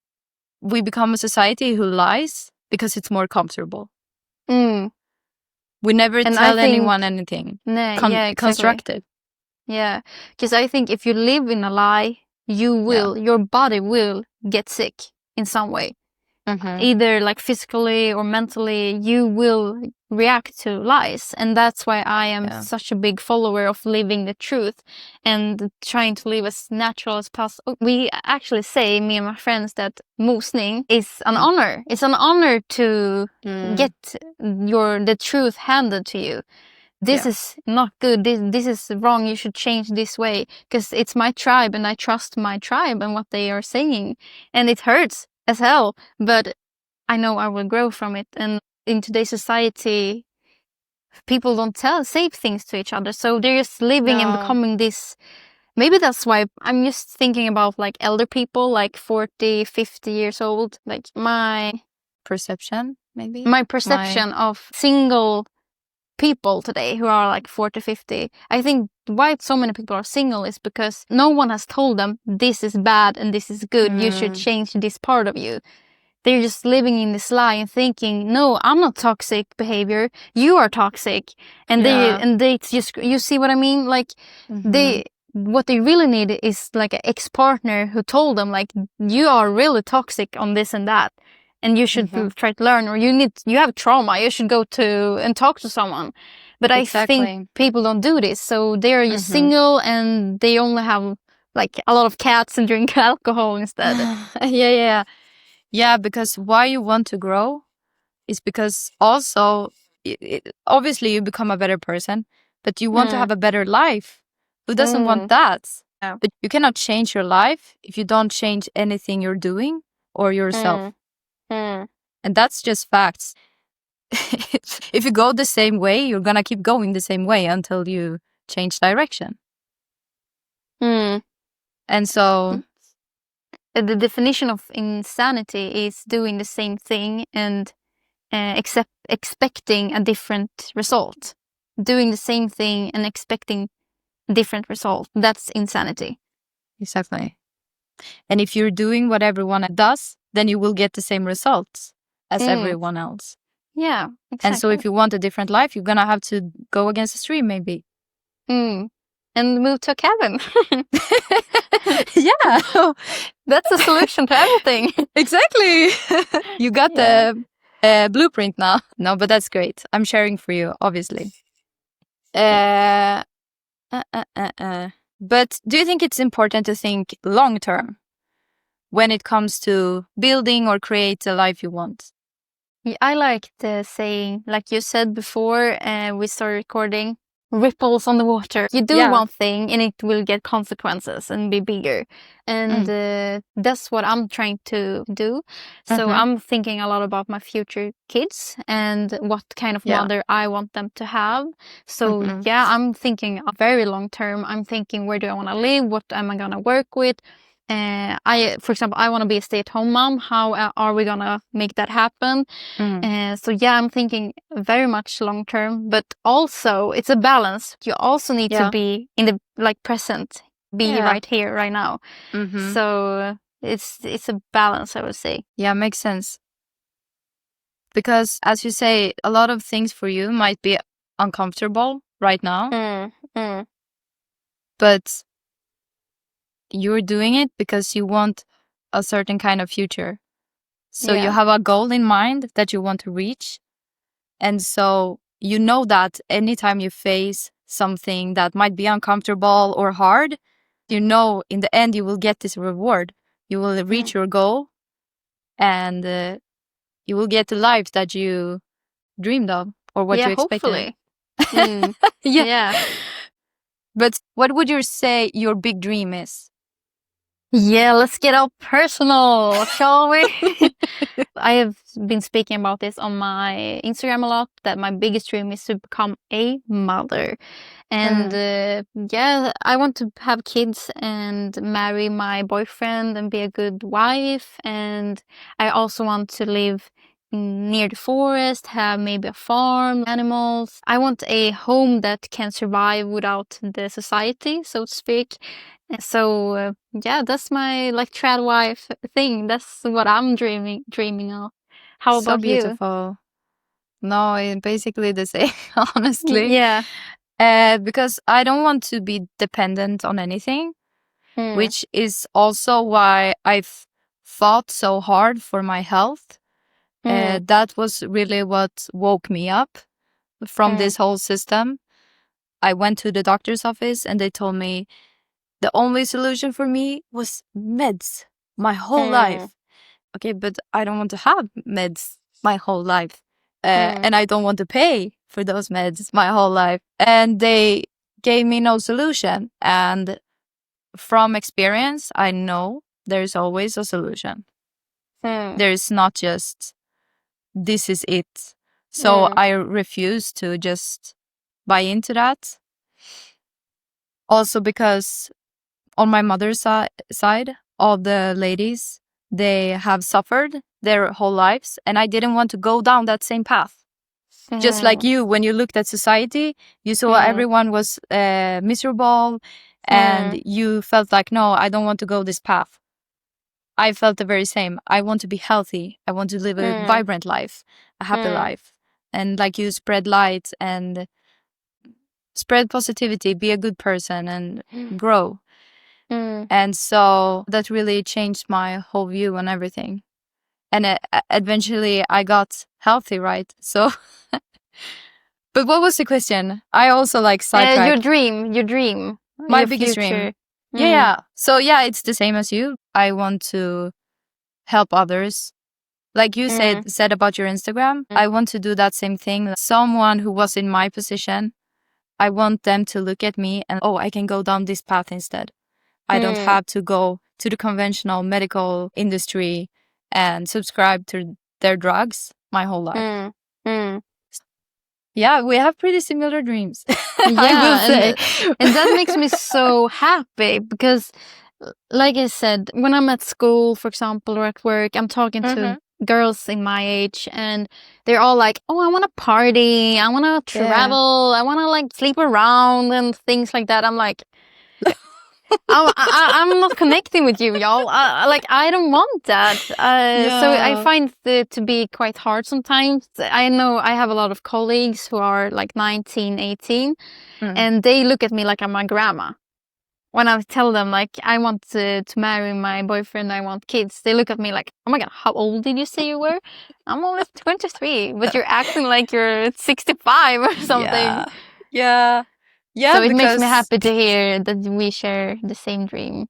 we become a society who lies because it's more comfortable. We never tell anyone anything constructive. Yeah, because I think if you live in a lie, your body will get sick in some way. Either like physically or mentally, you will react to lies. And that's why I am such a big follower of living the truth and trying to live as natural as possible. We actually say, me and my friends, that mosning is an honor. It's an honor to get the truth handed to you. This is not good. This is wrong. You should change this way, because it's my tribe and I trust my tribe and what they are saying. And it hurts as hell, but I know I will grow from it. And in today's society, people don't say things to each other. So they're just living and becoming this. Maybe that's why I'm just thinking about like elder people, like 40, 50 years old. Like my perception, maybe? My perception of single people today who are like 40, 50. I think why so many people are single is because no one has told them this is bad and this is good. You should change this part of you. They're just living in this lie and thinking, no, I'm not toxic behavior. You are toxic. And they just, you see what I mean? Like what they really need is like an ex-partner who told them like, you are really toxic on this and that. And you should try to learn, or you have trauma, you should go to and talk to someone. But I think people don't do this. So they're just single and they only have like a lot of cats and drink alcohol instead. Yeah, because why you want to grow is because also, obviously you become a better person, but you want to have a better life. Who doesn't want that? But you cannot change your life if you don't change anything you're doing or yourself. And that's just facts. If you go the same way, you're gonna keep going the same way until you change direction. And so the definition of insanity is doing the same thing and expecting a different result. Doing the same thing and expecting different result. That's insanity. Exactly. And if you're doing what everyone does, then you will get the same results as everyone else. Yeah, exactly. And so if you want a different life, you're gonna have to go against the stream, maybe. And move to a cabin. Yeah. That's the solution to everything. Exactly. You got the blueprint now. No, but that's great. I'm sharing for you, obviously. But do you think it's important to think long term? when it comes to building or create the life you want? I like the saying, like you said before, we started recording, ripples on the water. You do one thing and it will get consequences and be bigger. And that's what I'm trying to do. So I'm thinking a lot about my future kids and what kind of mother I want them to have. So I'm thinking very long term. I'm thinking, where do I want to live? What am I going to work with? For example, I want to be a stay-at-home mom. How are we gonna make that happen? I'm thinking very much long term, but also it's a balance. You also need to be in the present, be right here, right now. So it's a balance, I would say. Yeah, makes sense. Because as you say, a lot of things for you might be uncomfortable right now, but you're doing it because you want a certain kind of future. So you have a goal in mind that you want to reach. And so you know that anytime you face something that might be uncomfortable or hard, you know in the end you will get this reward. You will reach your goal and you will get the life that you dreamed of or what you expected. Hopefully. Yeah. But what would you say your big dream is? Yeah, let's get all personal, shall we? I have been speaking about this on my Instagram a lot, that my biggest dream is to become a mother. And I want to have kids and marry my boyfriend and be a good wife. And I also want to live near the forest, have maybe a farm, animals. I want a home that can survive without the society, so to speak. So that's my trad wife thing. That's what I'm dreaming of. How So about you? beautiful. No, it's basically the same, honestly. Yeah. Because I don't want to be dependent on anything, which is also why I've fought so hard for my health. That was really what woke me up from this whole system. I went to the doctor's office and they told me the only solution for me was meds my whole life. Okay, but I don't want to have meds my whole life. And I don't want to pay for those meds my whole life. And they gave me no solution. And from experience, I know there's always a solution. There's not just, this is it. So I refuse to just buy into that. Also because on my mother's side, all the ladies, they have suffered their whole lives, and I didn't want to go down that same path. Just like you, when you looked at society, you saw everyone was miserable, and you felt like, no, I don't want to go this path. I felt the very same. I want to be healthy. I want to live a vibrant life, a happy life. And like you, spread light and spread positivity, be a good person and grow. And so that really changed my whole view on everything. And eventually I got healthy, right? So, but what was the question? I also sidetracked. Your dream. My biggest dream. Yeah. So yeah, it's the same as you. I want to help others. Like you said about your Instagram, I want to do that same thing. Someone who was in my position, I want them to look at me and, oh, I can go down this path instead. I don't have to go to the conventional medical industry and subscribe to their drugs my whole life. Yeah, we have pretty similar dreams. I will say. And that makes me so happy because, like I said, when I'm at school, for example, or at work, I'm talking to girls in my age and they're all like, oh, I want to party, I want to travel, I want to sleep around and things like that. I'm like, I'm not connecting with you, y'all. I don't want that. So I find it to be quite hard sometimes. I know I have a lot of colleagues who are 19, 18, and they look at me like I'm my grandma. When I tell them I want to marry my boyfriend, I want kids, they look at me like, oh my god, how old did you say you were? I'm only 23, but you're acting like you're 65 or something. Yeah. So it makes me happy to hear that we share the same dream.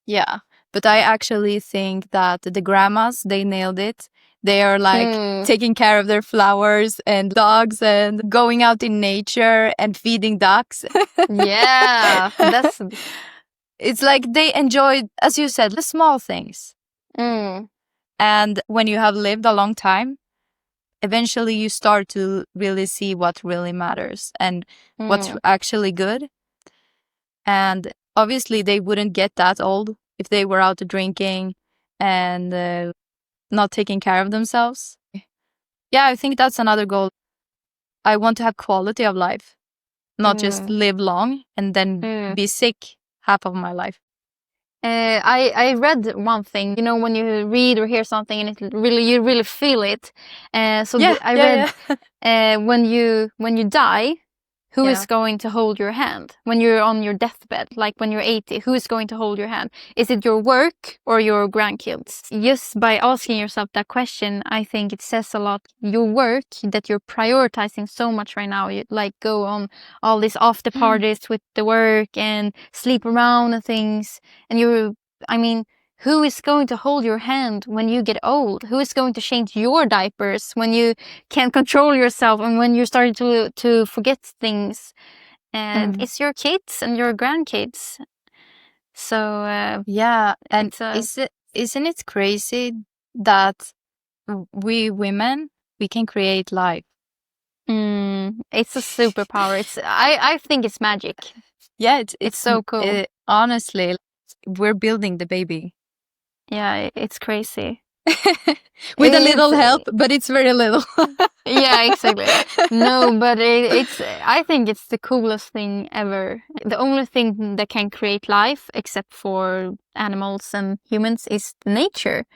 Yeah. But I actually think that the grandmas, they nailed it. They are like taking care of their flowers and dogs and going out in nature and feeding ducks. Yeah, that's It's like they enjoyed, as you said, the small things. And when you have lived a long time, eventually you start to really see what really matters and what's actually good. And obviously they wouldn't get that old if they were out drinking and not taking care of themselves. Yeah, I think that's another goal. I want to have quality of life, not just live long and then be sick half of my life. I read one thing, you know, when you read or hear something and you really feel it. I read when you die, who is going to hold your hand when you're on your deathbed, like when you're 80? Who is going to hold your hand? Is it your work or your grandkids? Just by asking yourself that question, I think it says a lot. Your work that you're prioritizing so much right now, you like go on all these after parties with the work and sleep around and things, and who is going to hold your hand when you get old? Who is going to change your diapers when you can't control yourself and when you're starting to forget things? And it's your kids and your grandkids. So yeah, and isn't it crazy that we women, we can create life? It's a superpower. I think it's magic. Yeah, it's so cool. Honestly, we're building the baby. Yeah, it's crazy. With a little help, but it's very little. Yeah, exactly. No, but I think it's the coolest thing ever. The only thing that can create life, except for animals and humans, is nature.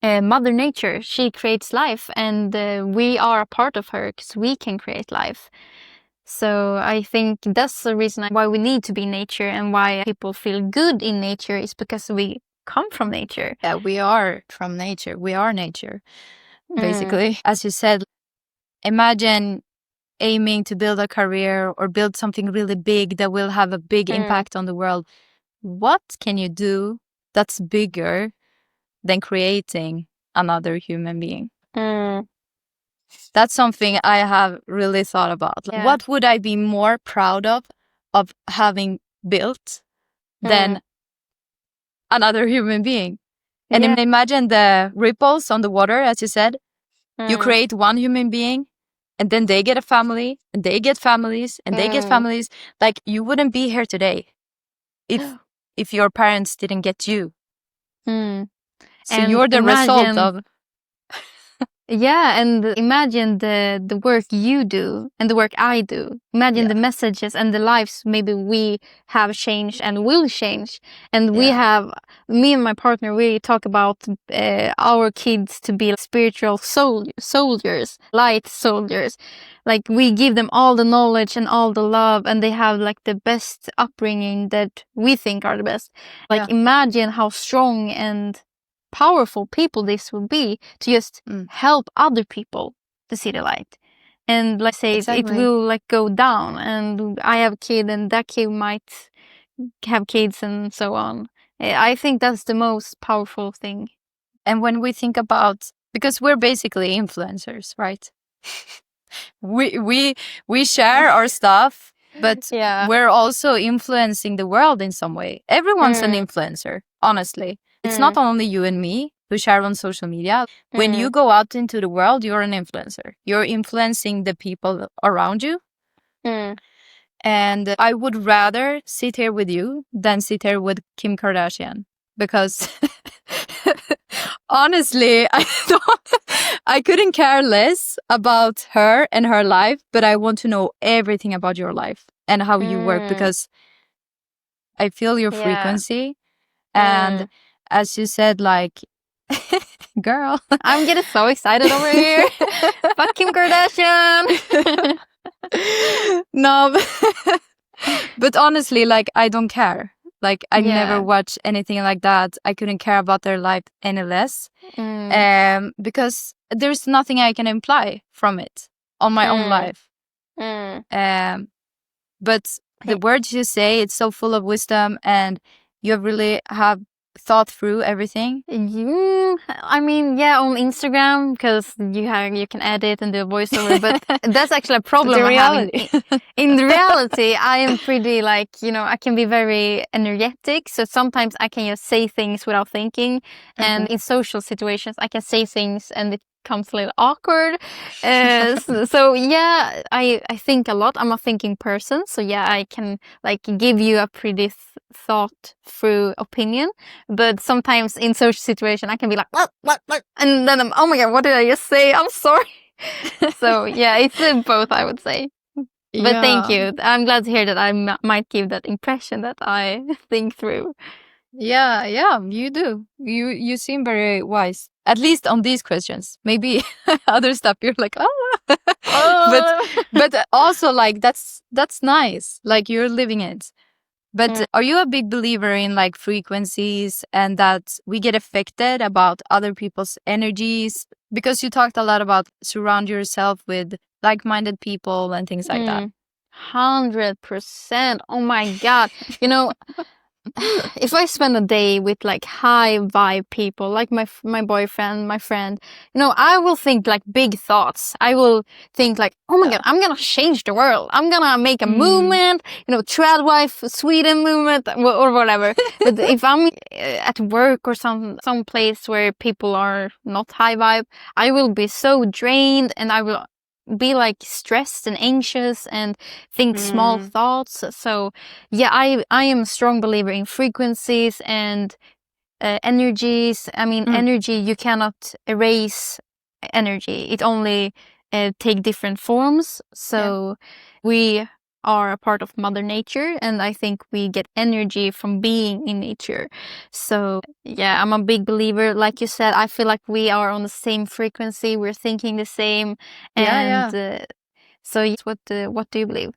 Mother Nature, she creates life, and we are a part of her because we can create life. So I think that's the reason why we need to be nature, and why people feel good in nature is because we come from nature. Yeah, we are from nature. We are nature, basically. As you said, imagine aiming to build a career or build something really big that will have a big impact on the world. What can you do that's bigger than creating another human being? That's something I have really thought about. Like, what would I be more proud of having built than another human being? And imagine the ripples on the water, as you said. You create one human being, and then they get a family, and they get families, and they get families. Like, you wouldn't be here today if your parents didn't get you. So And you're the result of... Yeah, and imagine the work you do and the work I do. Imagine the messages and the lives maybe we have changed and will change. And we have, me and my partner, we talk about our kids to be spiritual soldiers, light soldiers. Like, we give them all the knowledge and all the love, and they have like the best upbringing that we think are the best. Like, imagine how strong and powerful people this will be to just help other people to see the light. And let's say it will like go down, and I have a kid and that kid might have kids and so on. I think that's the most powerful thing. And when we think about, because we're basically influencers, right? we share our stuff, but we're also influencing the world in some way. Everyone's an influencer, honestly. It's not only you and me who share on social media. When you go out into the world, you're an influencer. You're influencing the people around you. And I would rather sit here with you than sit here with Kim Kardashian, because honestly, I couldn't care less about her and her life, but I want to know everything about your life and how you work, because I feel your frequency. And as you said, like, girl, I'm getting so excited over here. Fuck Kim Kardashian. No, but honestly, like, I don't care. Like, I never watch anything like that. I couldn't care about their life any less, because there's nothing I can imply from it on my own life. But the words you say, it's so full of wisdom, and you really have thought through everything? I mean, yeah, on Instagram, because you can edit and do a voiceover, but that's actually a problem I have. In reality, I am pretty like, I can be very energetic, so sometimes I can just say things without thinking, and in social situations I can say things and it comes a little awkward. So yeah, I think a lot. I'm a thinking person, so yeah, I can like give you a pretty thought through opinion, but sometimes in social situation I can be like what, and then oh my god, what did I just say? I'm sorry. So yeah, it's both, I would say. But thank you. I'm glad to hear that I might give that impression that I think through. Yeah, you do. You seem very wise, at least on these questions. Maybe other stuff you're like, but also like that's nice. Like you're living it. But are you a big believer in like frequencies and that we get affected about other people's energies? Because you talked a lot about surround yourself with like-minded people and things like that. 100%. Oh my god. If I spend a day with like high vibe people, like my boyfriend, my friend, I will think like big thoughts. I will think like, oh my god, I'm gonna change the world. I'm gonna make a movement, Trad Wife Sweden movement or whatever. But if I'm at work or some place where people are not high vibe, I will be so drained and I will be like stressed and anxious and think small thoughts. So yeah, I am a strong believer in frequencies and energies. I mean, energy, you cannot erase energy. It only take different forms. So we are a part of Mother Nature, and I think we get energy from being in nature. So yeah, I'm a big believer. Like you said, I feel like we are on the same frequency. We're thinking the same, and so what do you believe?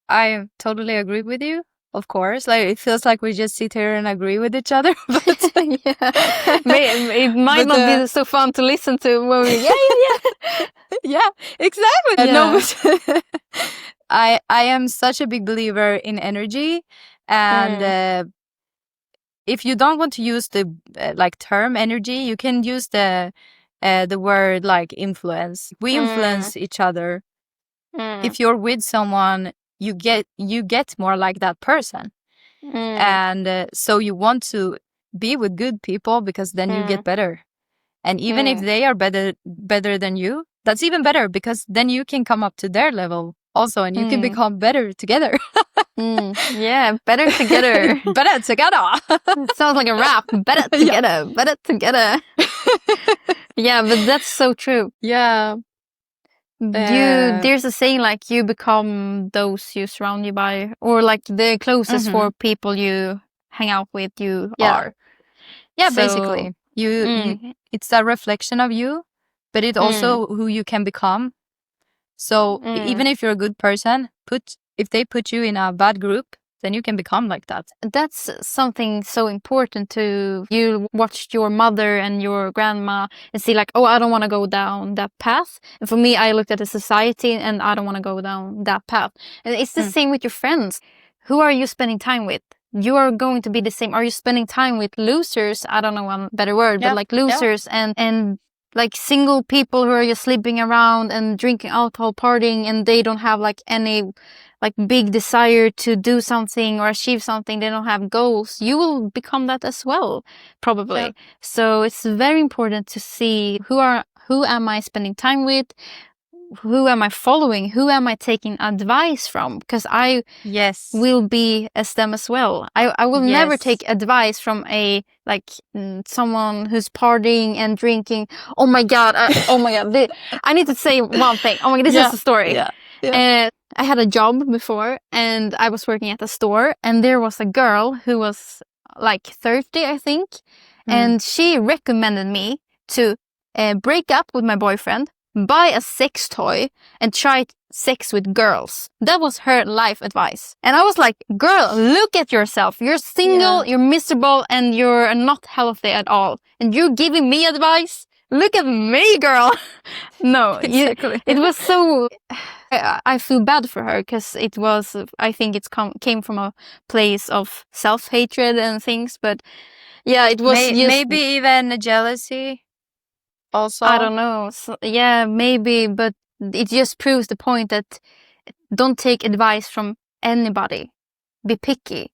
I totally agree with you. Of course, like it feels like we just sit here and agree with each other. But it might not be so fun to listen to when we yeah, exactly. No, but I am such a big believer in energy, and if you don't want to use the like term energy, you can use the word like influence. We influence each other. If you're with someone, you get more like that person, and so you want to be with good people because then you get better. And even if they are better than you, that's even better because then you can come up to their level also, and you can become better together. Yeah, better together. Better together. Sounds like a rap. Better together. Better together. Yeah, but that's so true. Yeah. There's a saying like you become those you surround you by, or like the closest for people you hang out with you are. Yeah, so, basically. You it's a reflection of you, but it's also who you can become. So even if you're a good person, if they put you in a bad group, then you can become like that. That's something so important to you. Watched your mother and your grandma and see like, oh, I don't want to go down that path. And for me, I looked at the society and I don't want to go down that path. And it's the same with your friends. Who are you spending time with? You are going to be the same. Are you spending time with losers? I don't know a better word, but like losers and like single people who are just sleeping around and drinking alcohol, partying, and they don't have like any like big desire to do something or achieve something. They don't have goals. You will become that as well, probably. So it's very important to see who am I spending time with? Who am I following? Who am I taking advice from? Because I will be as them as well. I will never take advice from someone who's partying and drinking. Oh my god! I need to say one thing. Oh my god, this is the story. I had a job before, and I was working at a store, and there was a girl who was like 30, I think, and she recommended me to break up with my boyfriend, buy a sex toy, and try sex with girls. That was her life advice. And I was like, girl, look at yourself. You're single, you're miserable, and you're not healthy at all. And you're giving me advice? Look at me, girl. No, exactly. It was so... I feel bad for her because it was, I think it came from a place of self-hatred and things, but Yeah, it was maybe even jealousy also. I don't know. So, yeah, maybe, but it just proves the point that don't take advice from anybody. Be picky.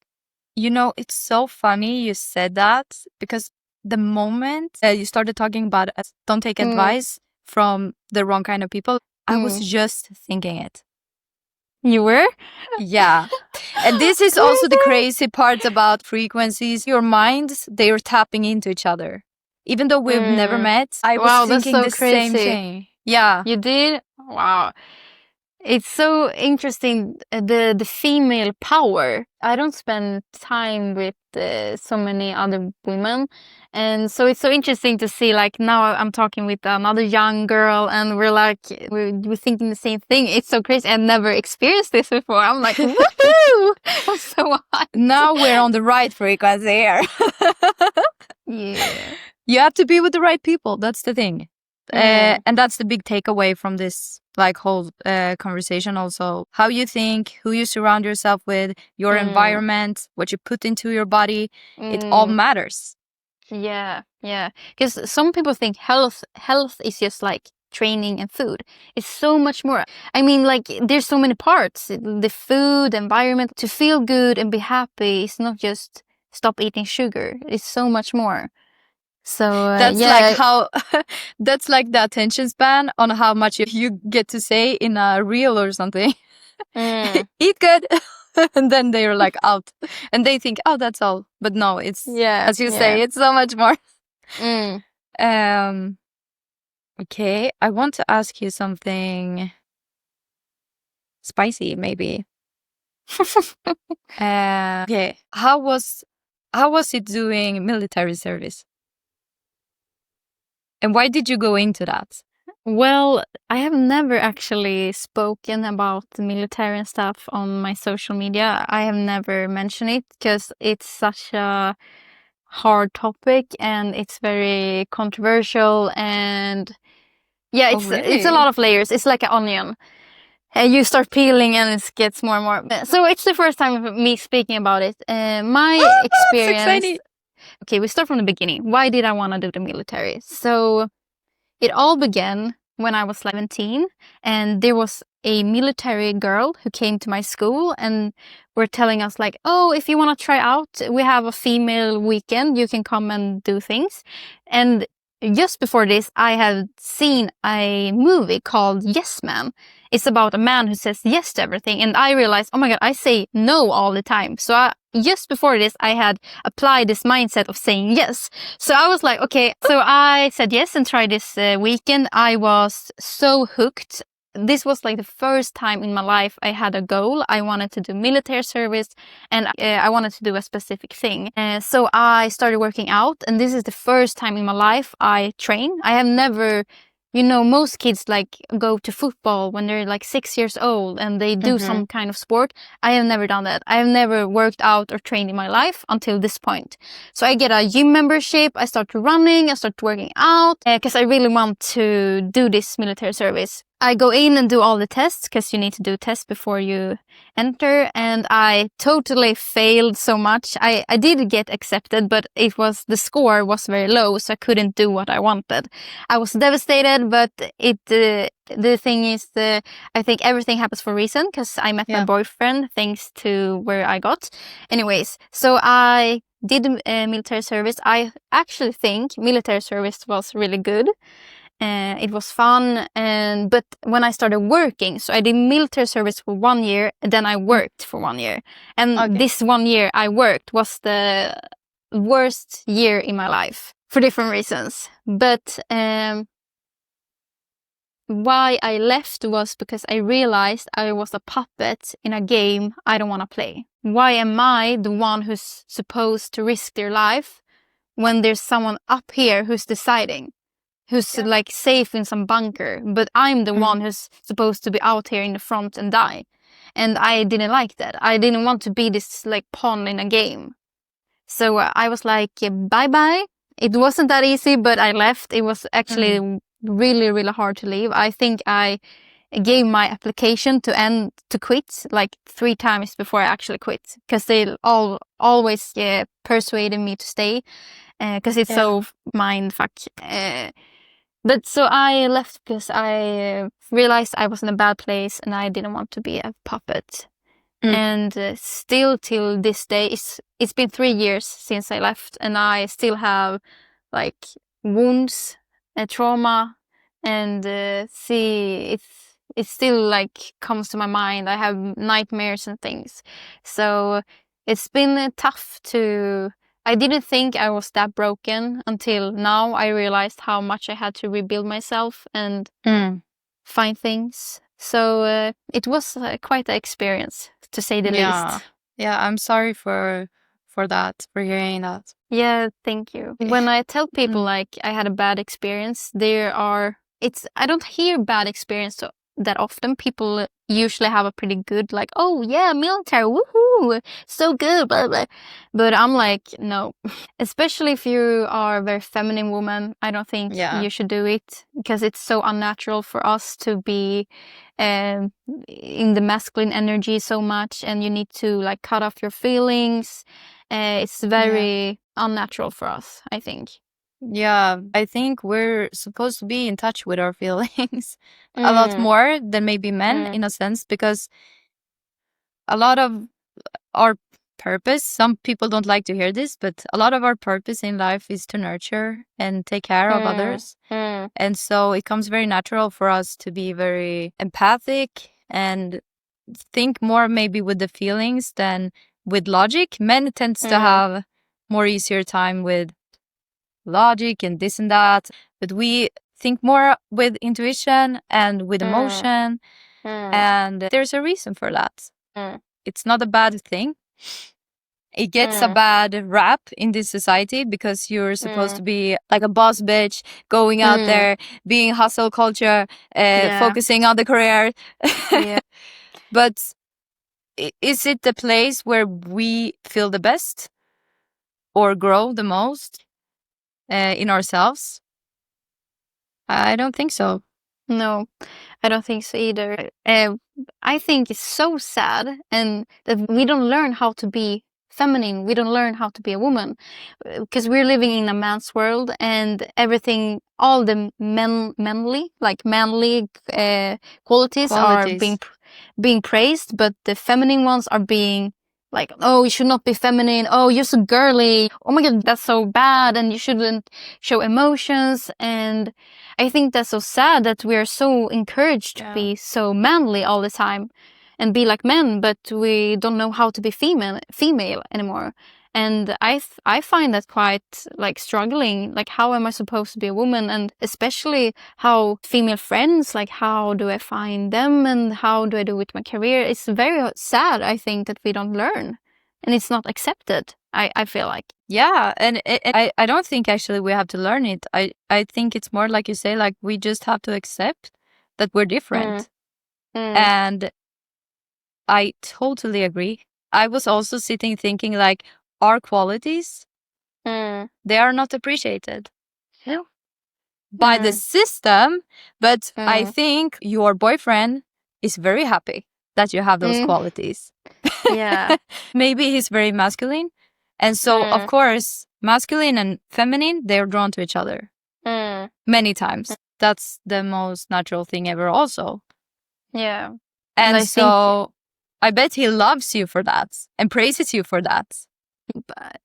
You know, it's so funny you said that, because the moment you started talking about don't take advice from the wrong kind of people, I was just thinking it. You were? Yeah. And this is also the crazy part about frequencies. Your minds, they are tapping into each other. Even though we've never met, I was thinking the same thing. Yeah. You did? Wow. It's so interesting, the female power. I don't spend time with so many other women, and so it's so interesting to see, like, now I'm talking with another young girl and we're thinking the same thing. It's so crazy. I've never experienced this before. I'm like, woohoo! I'm so hot. Now we're on the right frequency here. Yeah. You have to be with the right people. That's the thing. And that's the big takeaway from this like whole conversation also. How you think, who you surround yourself with, your environment, what you put into your body, it all matters. Yeah, yeah. Because some people think health is just like training and food. It's so much more. I mean, like, there's so many parts. The food, environment. To feel good and be happy is not just stop eating sugar. It's so much more. So that's yeah. like how that's like the attention span on how much you get to say in a reel or something. Eat good. And then they're like out and they think, oh, that's all. But no, it's as you say, it's so much more. Okay, I want to ask you something spicy, maybe. Okay, how was it doing military service? And why did you go into that? Well, I have never actually spoken about the military and stuff on my social media. I have never mentioned it because it's such a hard topic and it's very controversial, and yeah, it's a lot of layers. It's like an onion. You start peeling and it gets more and more. So it's the first time of me speaking about it. My experience. Okay, we start from the beginning. Why did I want to do the military? So it all began when I was 17, and there was a military girl who came to my school and were telling us like, oh, if you want to try out, we have a female weekend, you can come and do things. And just before this, I had seen a movie called Yes Man. It's about a man who says yes to everything. And I realized, oh my God, I say no all the time. So just before this, I had applied this mindset of saying yes. So I was like, okay. So I said yes and tried this weekend. I was so hooked. This was like the first time in my life I had a goal. I wanted to do military service and I wanted to do a specific thing. So I started working out, and this is the first time in my life I train. I have never, you know, most kids like go to football when they're like 6 years old and they do some kind of sport. I have never done that. I have never worked out or trained in my life until this point. So I get a gym membership. I start running. I start working out because I really want to do this military service. I go in and do all the tests because you need to do tests before you enter, and I totally failed so much. I did get accepted, but the score was very low, so I couldn't do what I wanted. I was devastated, but the thing is, I think everything happens for a reason, because I met my boyfriend thanks to where I got. Anyways, so I did military service. I actually think military service was really good. It was fun, but when I started working, so I did military service for 1 year, and then I worked for 1 year. And this 1 year I worked was the worst year in my life for different reasons. But why I left was because I realized I was a puppet in a game I don't want to play. Why am I the one who's supposed to risk their life when there's someone up here who's deciding? Who's like safe in some bunker, but I'm the one who's supposed to be out here in the front and die. And I didn't like that. I didn't want to be this like pawn in a game. So I was like, bye-bye. It wasn't that easy, but I left. It was actually really, really hard to leave. I think I gave my application to quit like 3 times before I actually quit, because they always persuaded me to stay, because it's so mind fuck. But so I left because I realized I was in a bad place and I didn't want to be a puppet. And still till this day, it's been 3 years since I left, and I still have like wounds, trauma, and it's still like comes to my mind. I have nightmares and things. So it's been tough to. I didn't think I was that broken until now. I realized how much I had to rebuild myself and find things. So it was quite an experience, to say the least. Yeah, I'm sorry for that, for hearing that. Yeah, thank you. When I tell people like I had a bad experience, I don't hear bad experience that often. People usually have a pretty good, like, oh yeah, military, woohoo, so good, blah, blah. But I'm like, no. Especially if you are a very feminine woman, I don't think you should do it, because it's so unnatural for us to be in the masculine energy so much, and you need to like cut off your feelings. It's very unnatural for us, I think. Yeah, I think we're supposed to be in touch with our feelings a lot more than maybe men, in a sense, because a lot of our purpose, some people don't like to hear this, but a lot of our purpose in life is to nurture and take care of others. And so it comes very natural for us to be very empathic and think more maybe with the feelings than with logic. Men tends to have more easier time with logic and this and that, but we think more with intuition and with emotion, and there's a reason for that. It's not a bad thing. It gets a bad rap in this society because you're supposed to be like a boss bitch, going out there, being hustle culture, focusing on the career. But is it the place where we feel the best or grow the most in ourselves? I don't think so. No, I don't think so either. I think it's so sad, and that we don't learn how to be feminine. We don't learn how to be a woman, because we're living in a man's world, and everything, all the manly qualities are being praised, but the feminine ones are being like, oh, you should not be feminine. Oh, you're so girly. Oh my God, that's so bad, and you shouldn't show emotions. And I think that's so sad that we are so encouraged to be so manly all the time and be like men, but we don't know how to be female anymore. And I find that quite like struggling. Like, how am I supposed to be a woman? And especially how female friends, like, how do I find them and how do I do with my career? It's very sad, I think, that we don't learn, and it's not accepted. I feel like. Yeah, and I don't think actually we have to learn it. I think it's more like you say, like we just have to accept that we're different. And I totally agree. I was also sitting thinking like our qualities, they are not appreciated by the system, but I think your boyfriend is very happy that you have those qualities. Yeah. Maybe he's very masculine. And so, of course, masculine and feminine, they're drawn to each other many times. That's the most natural thing ever also. Yeah. And so I bet he loves you for that and praises you for that. But,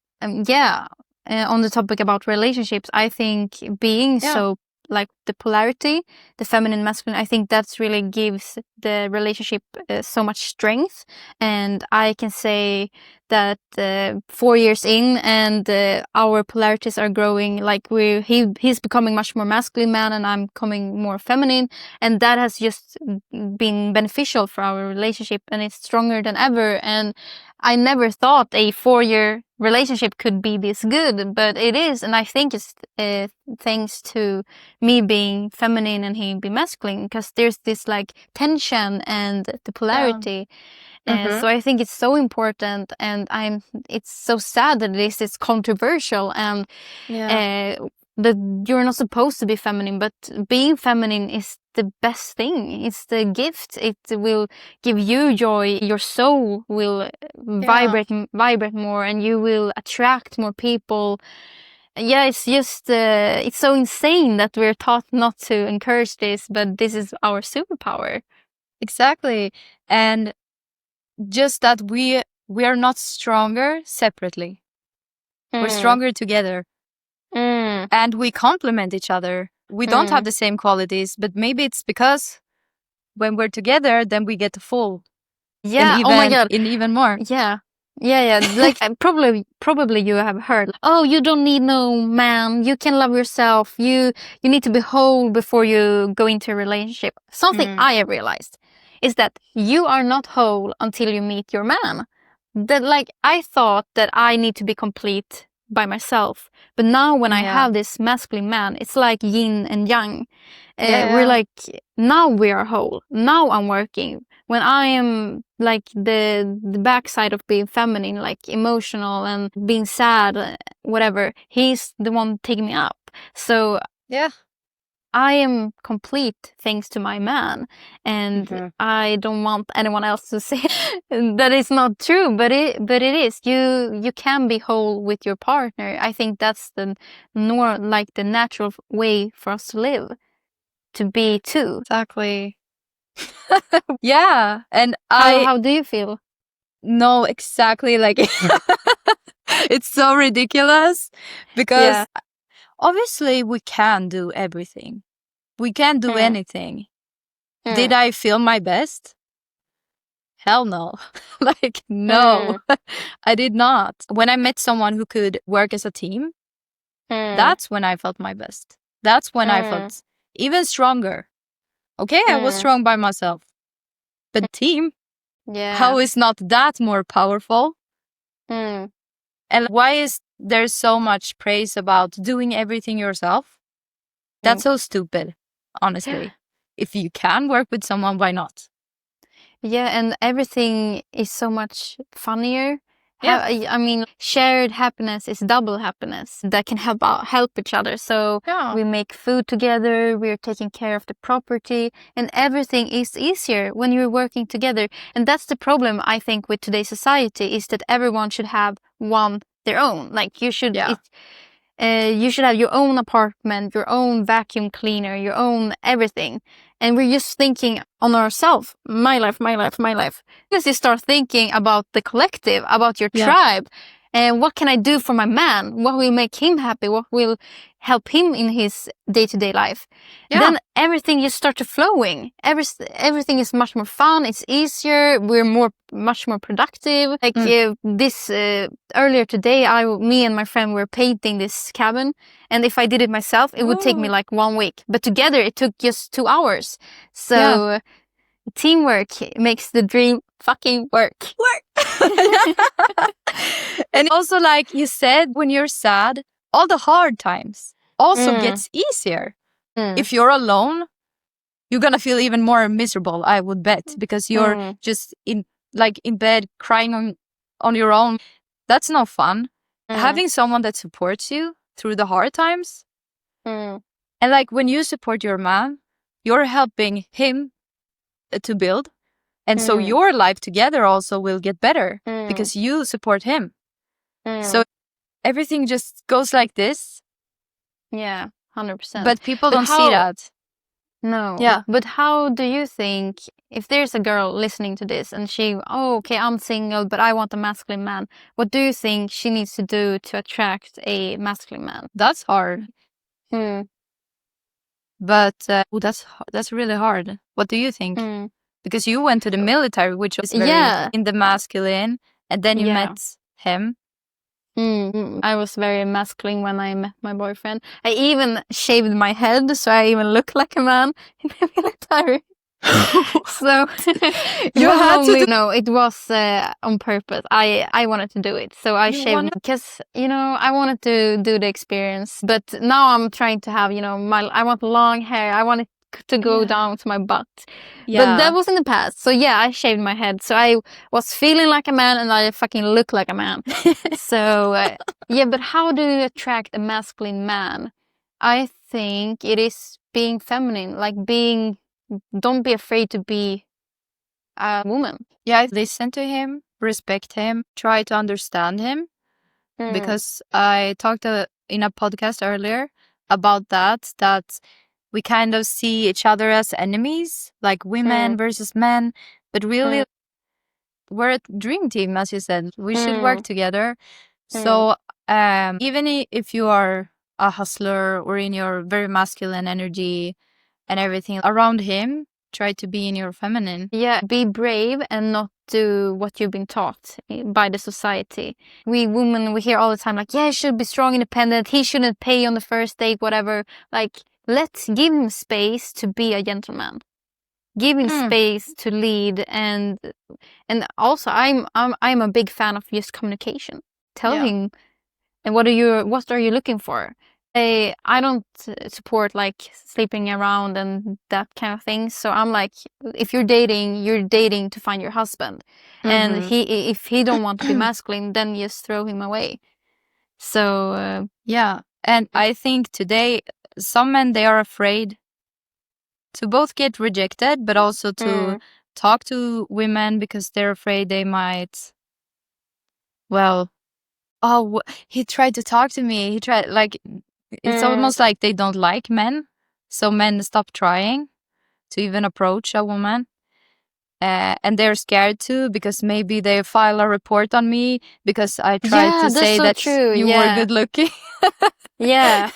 yeah. On the topic about relationships, I think being so like the polarity, the feminine, masculine, I think that's really gives the relationship so much strength. And I can say that 4 years in, and our polarities are growing. Like he's becoming much more masculine man, and I'm becoming more feminine, and that has just been beneficial for our relationship, and it's stronger than ever. And I never thought a 4-year relationship could be this good, but it is, and I think it's thanks to me being feminine and he being masculine, because there's this like tension and the polarity. So I think it's so important, and it's so sad that this is controversial, and that you're not supposed to be feminine, but being feminine is the best thing. It's the gift. It will give you joy. Your soul will vibrate more, and you will attract more people. Yeah, it's just it's so insane that we're taught not to encourage this, but this is our superpower. Exactly. And just that we are not stronger separately. We're stronger together. And we complement each other. We don't have the same qualities, but maybe it's because when we're together, then we get full. Yeah. Oh my God. And even more. Yeah. Like probably you have heard, oh, you don't need no man. You can love yourself. You need to be whole before you go into a relationship. Something I have realized is that you are not whole until you meet your man. That, like, I thought that I need to be complete by myself, but now when I have this masculine man, it's like yin and yang. We're like, now we are whole. Now I'm working. When I am like the backside of being feminine, like emotional and being sad, whatever, he's the one taking me up. So I am complete thanks to my man, and I don't want anyone else to say that it's not true, but it is. You can be whole with your partner. I think that's the natural way for us to live, to be two. Exactly. Yeah. And how do you feel? No, exactly. Like it's so ridiculous because obviously we can do everything. We can do anything. Did I feel my best? Hell no. Like, no, I did not. When I met someone who could work as a team, that's when I felt my best. That's when I felt even stronger. Okay, I was strong by myself, but team, how is not that more powerful? And why is there so much praise about doing everything yourself? That's so stupid, honestly. If you can work with someone, why not? Yeah, and everything is so much funnier. I mean, shared happiness is double happiness that can help each other. So we make food together, we're taking care of the property, and everything is easier when you're working together. And that's the problem, I think, with today's society, is that everyone should have their own. Like, you should you should have your own apartment, your own vacuum cleaner, your own everything. And we're just thinking on ourselves, my life, my life, my life. Because you start thinking about the collective, about your tribe, and what can I do for my man? What will make him happy? What will help him in his day-to-day life? Then everything just starts flowing. Everything is much more fun. It's easier. We're much more productive. Like this earlier today, me and my friend were painting this cabin, and if I did it myself, it would take me like 1 week. But together, it took just 2 hours. So teamwork makes the dream fucking work. And also, like you said, when you're sad, all the hard times also gets easier. If you're alone, you're gonna feel even more miserable, I would bet, because you're just in bed crying on your own. That's no fun. Having someone that supports you through the hard times, and like when you support your man, you're helping him to build, and so your life together also will get better because you support him. So everything just goes like this. Yeah, 100%. But people don't see that. No. But how do you think, if there's a girl listening to this and okay, I'm single, but I want a masculine man, what do you think she needs to do to attract a masculine man? That's hard. But that's really hard. What do you think? Because you went to the military, which was very in the masculine, and then you met him. I was very masculine when I met my boyfriend. I even shaved my head, so I even look like a man in the military. So you had to no, it was on purpose. I wanted to do it, so I shaved because I wanted to do the experience. But now I'm trying to have I want long hair. I want it to go down to my butt. But that was in the past. So I shaved my head. So I was feeling like a man, and I fucking look like a man. So but how do you attract a masculine man? I think it is being feminine, like don't be afraid to be a woman. Yeah, listen to him, respect him, try to understand him. Because I talked in a podcast earlier about that we kind of see each other as enemies, like women versus men, but really we're a dream team, as you said. We should work together. So even if you are a hustler or in your very masculine energy and everything around him, try to be in your feminine. Yeah, be brave and not do what you've been taught by the society. We women, we hear all the time like, yeah, he should be strong, independent. He shouldn't pay on the first date, whatever. Like, let's give him space to be a gentleman. Give him space to lead, and also I'm a big fan of just communication. Tell him, and what are you looking for? I don't support like sleeping around and that kind of thing. So I'm like, if you're dating to find your husband, and if he don't want to be masculine, then just throw him away. So yeah, and I think today some men, they are afraid to both get rejected, but also to talk to women because they're afraid they might, well, oh, he tried to talk to me. He tried, like, it's almost like they don't like men. So men stop trying to even approach a woman. And they're scared too because maybe they file a report on me because I tried to say so that true. you were good looking. Yeah.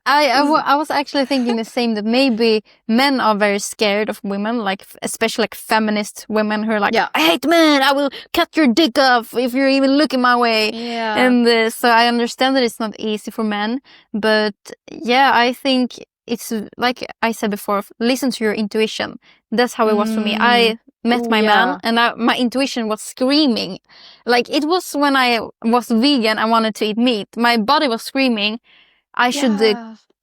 I was actually thinking the same, that maybe men are very scared of women, like especially like feminist women who are like, I hate men, I will cut your dick off if you're even looking my way. Yeah. And so I understand that it's not easy for men, but yeah, I think it's like I said before, listen to your intuition. That's how it was for me. I met my man, and my intuition was screaming. Like, it was when I was vegan, I wanted to eat meat. My body was screaming, I should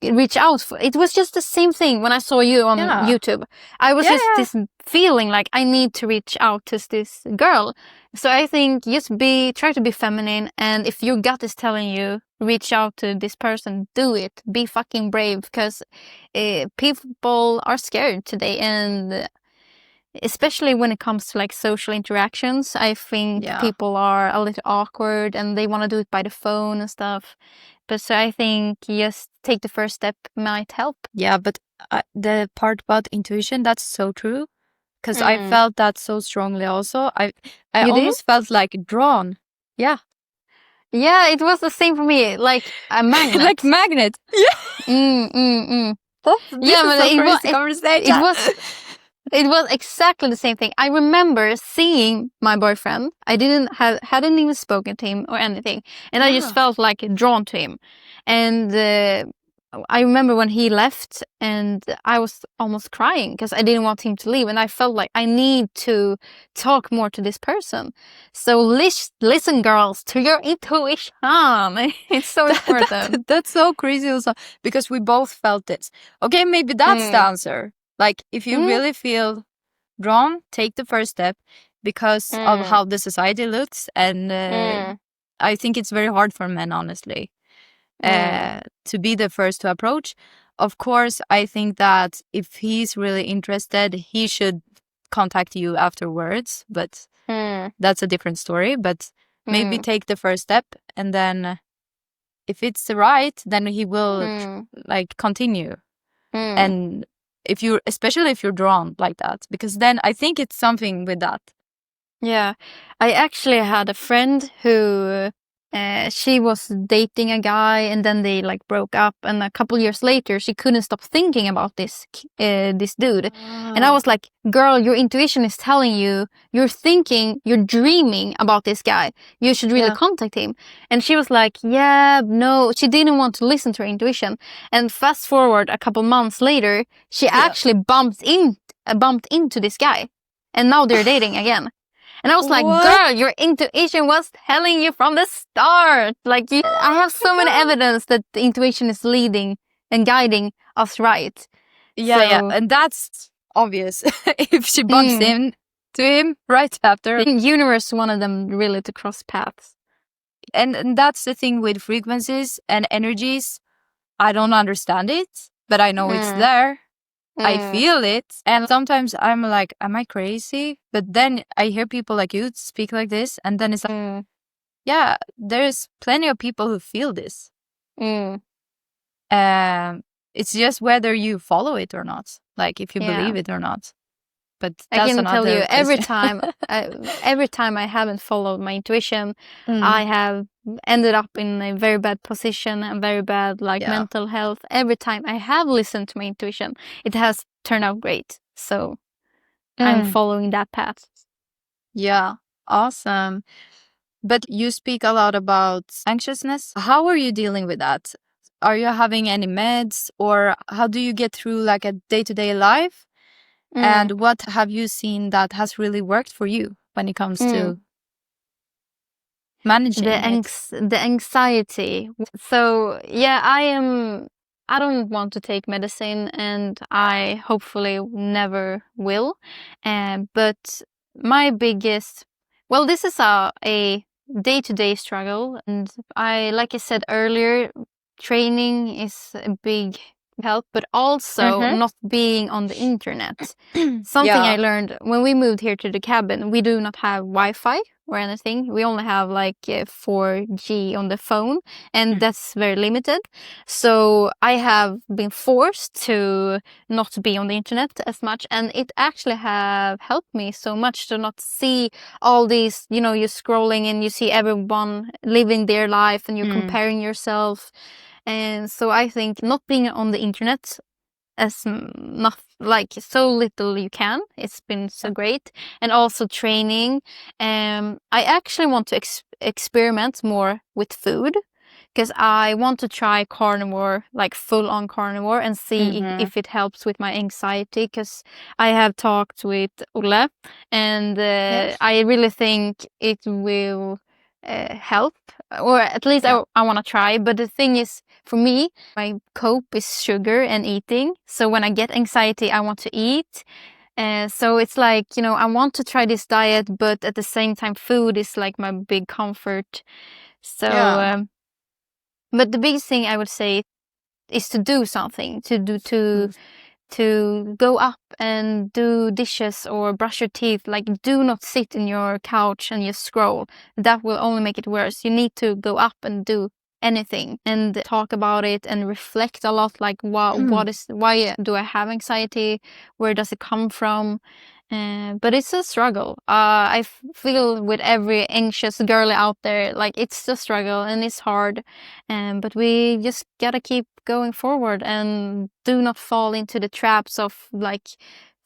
reach out for. It was just the same thing when I saw you on YouTube. I was just this feeling like I need to reach out to this girl. So I think just try to be feminine, and if your gut is telling you reach out to this person, do it. Be fucking brave, because people are scared today, and especially when it comes to like social interactions, I think people are a little awkward and they want to do it by the phone and stuff. But so I think just take the first step might help. Yeah, but the part about intuition, that's so true. Because I felt that so strongly also. I almost felt like drawn. Yeah. Yeah, it was the same for me. Like a magnet. Like magnet. Yeah. This is so crazy conversation. It was exactly the same thing. I remember seeing my boyfriend. I hadn't even spoken to him or anything, and I just felt like drawn to him. And I remember when he left, and I was almost crying because I didn't want him to leave, and I felt like I need to talk more to this person. So listen, girls, to your intuition. It's so important. That's so crazy also, because we both felt this. Okay, maybe that's the answer. Like, if you really feel drawn, take the first step because of how the society looks. And I think it's very hard for men, honestly, to be the first to approach. Of course, I think that if he's really interested, he should contact you afterwards. But that's a different story. But maybe take the first step, and then if it's right, then he will like continue. And especially if you're drawn like that, because then I think it's something with that. Yeah, I actually had a friend who she was dating a guy, and then they like broke up, and a couple years later she couldn't stop thinking about this dude. And I was like, girl, your intuition is telling you, you're dreaming about this guy, you should really contact him. And she was like, yeah, no, she didn't want to listen to her intuition. And fast forward a couple months later, she actually bumped into this guy, and now they're dating again. And I was like, girl, your intuition was telling you from the start. Like, I have so many evidence that the intuition is leading and guiding us right. Yeah. And that's obvious. If she bumps into him right after. The universe wanted them really to cross paths. And that's the thing with frequencies and energies. I don't understand it, but I know it's there. I feel it. And sometimes I'm like, am I crazy? But then I hear people like you speak like this, and then it's like, yeah, there's plenty of people who feel this. It's just whether you follow it or not, like if you believe it or not. But that's I can tell you, question. every time I haven't followed my intuition, I have ended up in a very bad position and very bad mental health. Every time I have listened to my intuition, it has turned out great. So I'm following that path. Yeah, awesome. But you speak a lot about anxiousness. How are you dealing with that? Are you having any meds, or how do you get through like a day-to-day life? And what have you seen that has really worked for you when it comes to managing the anxiety? So yeah, I don't want to take medicine, and I hopefully never will. But my biggest, well, this is a day-to-day struggle, and like I said earlier, training is a big help, but also not being on the internet. Something I learned when we moved here to the cabin, we do not have Wi-Fi or anything. We only have 4G on the phone, and that's very limited. So I have been forced to not be on the internet as much, and it actually have helped me so much to not see all these, you're scrolling and you see everyone living their life and you're comparing yourself. And so I think not being on the internet as not so little you can, it's been so great. And also training, I actually want to experiment more with food, because I want to try carnivore, full on carnivore, and see if it helps with my anxiety, because I have talked with Olle, and I really think it will help, or at least I want to try. But the thing is, for me, my cope is sugar and eating. So when I get anxiety, I want to eat. So it's I want to try this diet, but at the same time, food is my big comfort. So, but the biggest thing I would say is to do something, to go up and do dishes or brush your teeth. Do not sit in your couch and just scroll. That will only make it worse. You need to go up and do anything and talk about it and reflect a lot, why do I have anxiety? Where does it come from? But it's a struggle. I feel with every anxious girl out there, it's a struggle and it's hard. But we just gotta keep going forward and do not fall into the traps of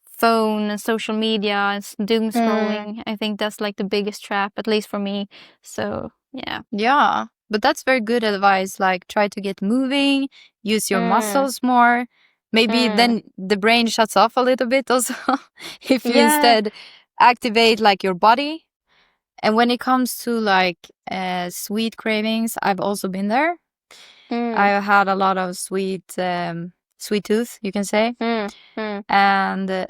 phone and social media and doom scrolling. I think that's the biggest trap, at least for me. So yeah. Yeah, but that's very good advice. Try to get moving, use your muscles more. Maybe then the brain shuts off a little bit also if you instead activate your body. And when it comes to sweet cravings, I've also been there. I had a lot of sweet tooth, you can say. And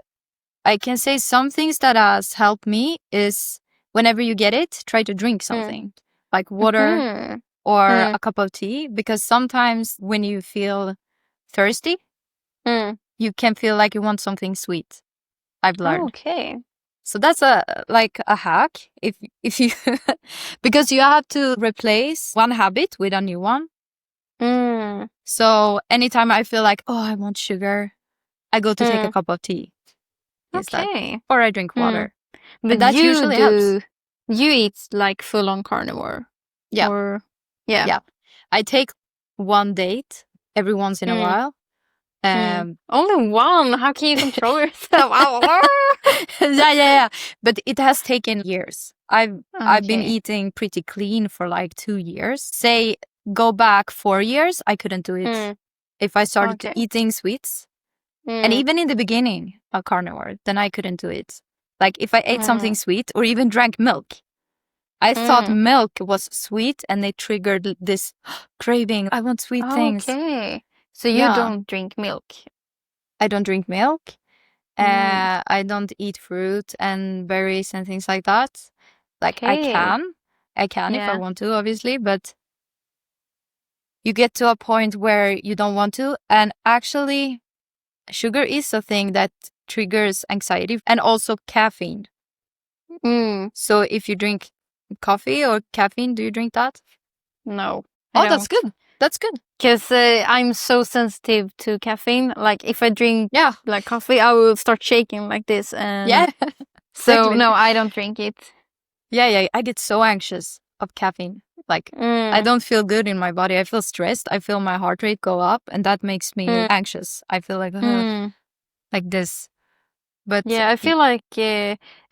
I can say some things that has helped me is whenever you get it, try to drink something like water or a cup of tea, because sometimes when you feel thirsty, you can feel like you want something sweet. I've learned. Okay. So that's a hack if you because you have to replace one habit with a new one. So anytime I feel like, oh, I want sugar, I go to take a cup of tea instead. Okay. Or I drink water. But that usually helps. You eat full on carnivore? Yeah. Or yeah. I take one date every once in a while. Only one? How can you control yourself? Yeah. But it has taken years. I've been eating pretty clean for 2 years. Say go back 4 years, I couldn't do it. If I started eating sweets, and even in the beginning of carnivore, then I couldn't do it. If I ate something sweet or even drank milk, I thought milk was sweet, and they triggered this craving. I want sweet things. Okay. So you don't drink milk? I don't drink milk. I don't eat fruit and berries and things like that. I can if I want to, obviously, but you get to a point where you don't want to. And actually, sugar is a thing that triggers anxiety, and also caffeine. So if you drink coffee or caffeine, do you drink that? No. Oh, that's good. That's good. Because I'm so sensitive to caffeine. Like if I drink like coffee, I will start shaking like this. And Yeah. so Exactly. no, I don't drink it. Yeah. I get so anxious of caffeine. Like I don't feel good in my body. I feel stressed. I feel my heart rate go up, and that makes me anxious. I feel like this. But yeah, I feel like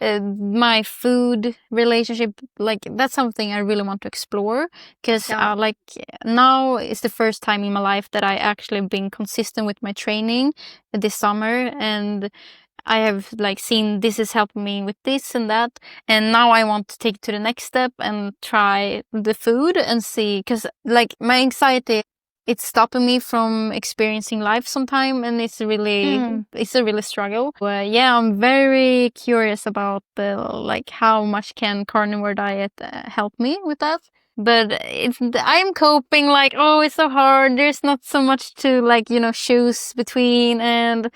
my food relationship, like that's something I really want to explore. Because like now is the first time in my life that I actually been consistent with my training this summer, and I have like seen this is helping me with this and that, and now I want to take it to the next step and try the food and see, because like my anxiety, it's stopping me from experiencing life sometime, and it's a really struggle. Yeah, I'm very curious about like how much can carnivore diet help me with that. But I'm coping like, oh, it's so hard. There's not so much to like, choose between, and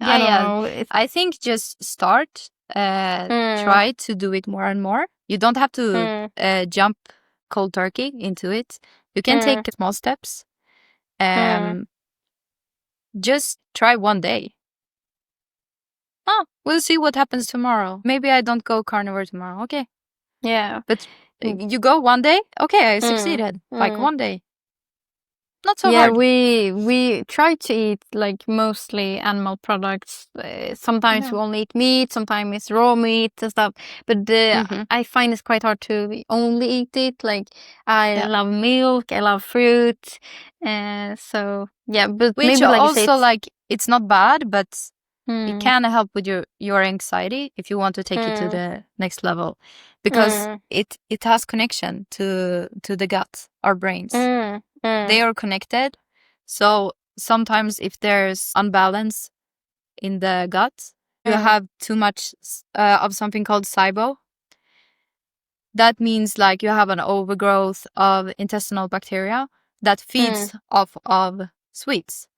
I don't know. I think just start, try to do it more and more. You don't have to jump cold turkey into it. You can take small steps. Just try one day. Oh, we'll see what happens tomorrow. Maybe I don't go carnivore tomorrow. Okay. Yeah. But you go one day? Okay, I succeeded. Like one day. Not so hard. We try to eat like mostly animal products. Sometimes we only eat meat, sometimes it's raw meat and stuff. But I find it's quite hard to only eat it. Like I love milk, I love fruit, so yeah. But which maybe like also like it's not bad, but it can help with your anxiety if you want to take it to the next level, because it has connection to the gut, our brains. They are connected. So sometimes if there's unbalance in the gut, you have too much of something called SIBO. That means like you have an overgrowth of intestinal bacteria that feeds off of sweets.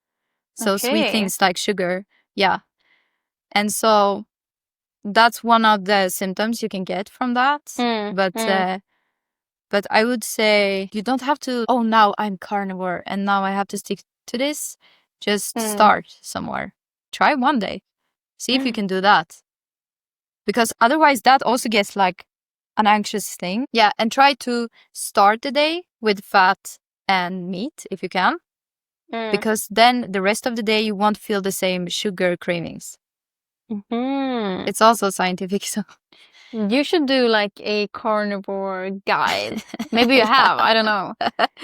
So sweet things like sugar. Yeah. And so that's one of the symptoms you can get from that. But I would say you don't have to, oh, now I'm carnivore and now I have to stick to this. Just start somewhere. Try one day. See if you can do that. Because otherwise that also gets like an anxious thing. Yeah, and try to start the day with fat and meat if you can. Because then the rest of the day you won't feel the same sugar cravings. It's also scientific, so you should do like a carnivore guide. Maybe you have, I don't know.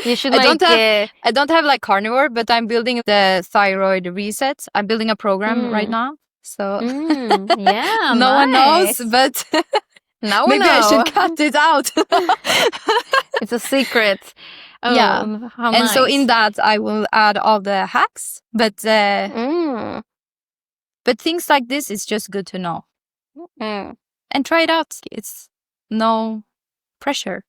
You should like I don't have like carnivore, but I'm building the thyroid reset. I'm building a program right now. So yeah, no one knows, but now maybe I should cut it out. It's a secret. Oh, yeah. How and nice. So in that I will add all the hacks, but things like this is just good to know. And try it out. It's no pressure.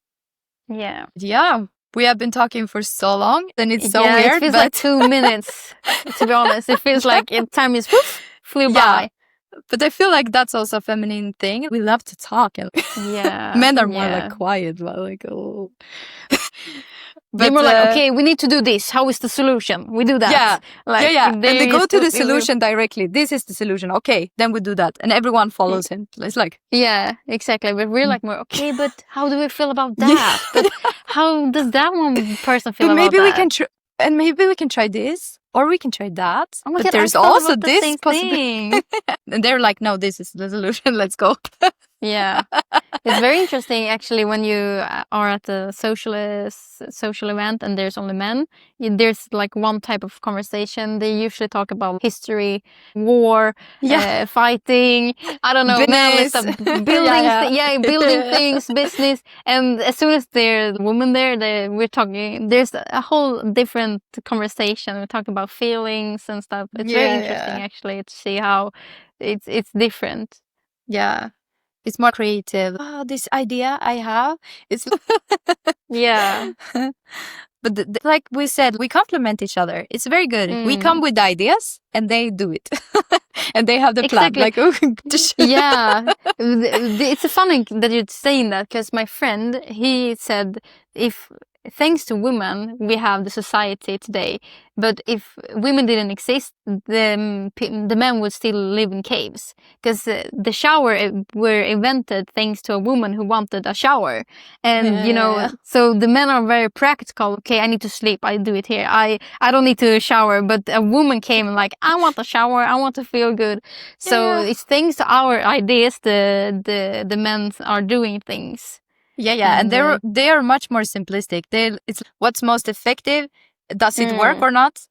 Yeah. Yeah. We have been talking for so long, and it's so weird. It feels like 2 minutes, to be honest. It feels like time is flew by. But I feel like that's also a feminine thing. We love to talk. Yeah. Men are more like quiet, but like, oh. They're more like, okay, we need to do this. How is the solution? We do that. Yeah. Like, yeah. And they go to the solution directly. This is the solution. Okay, then we do that. And everyone follows him. It's like... Yeah, exactly. But we're like more, okay, but how do we feel about that? But how does that one person feel about maybe that? Maybe we can try this, or we can try that. Oh my but God, there's also this possibility. And they're like, no, this is the solution. Let's go. Yeah. It's very interesting actually when you are at a social event and there's only men. There's like one type of conversation. They usually talk about history, war, fighting, I don't know, business. Building things, business. And as soon as there's a woman there, we're talking, there's a whole different conversation. We talk about feelings and stuff. It's very interesting actually to see how it's different. Yeah. It's more creative. Oh, this idea I have. It's yeah. But like we said, we complement each other. It's very good. We come with ideas and they do it. And they have the plan. Like, yeah. It's funny that you're saying that, because my friend, he said, if thanks to women, we have the society today. But if women didn't exist, the men would still live in caves. Because the shower were invented thanks to a woman who wanted a shower. And, you know, so the men are very practical. Okay, I need to sleep. I do it here. I don't need to shower. But a woman came and like, I want a shower. I want to feel good. So it's thanks to our ideas, the men are doing things. Yeah, and they are much more simplistic. It's what's most effective. Does it work or not?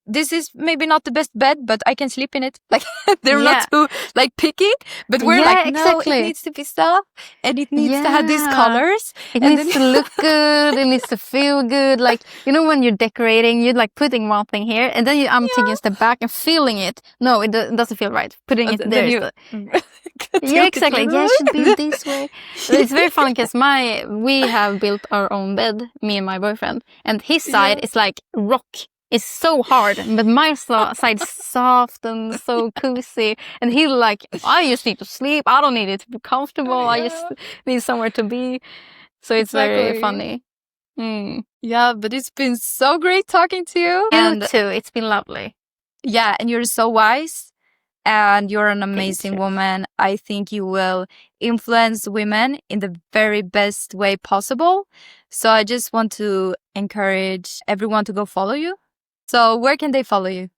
This is maybe not the best bed, but I can sleep in it. Like they're not too like picky, but we're like, no, it needs to be soft and it needs to have these colors. It needs to look good. It needs to feel good. Like, you know, when you're decorating, you're like putting one thing here, and then I'm taking a step back and feeling it. No, it doesn't feel right. Putting it there. Yeah, exactly. Yeah, it should be this way. It's very fun because we have built our own bed, me and my boyfriend, and his side is like rock. It's so hard, but my side is soft and so cozy. And he's like, I just need to sleep. I don't need it to be comfortable. I just need somewhere to be. So it's very funny. Yeah, but it's been so great talking to you. You too. It's been lovely. Yeah, and you're so wise. And you're an amazing woman. I think you will influence women in the very best way possible. So I just want to encourage everyone to go follow you. So where can they follow you?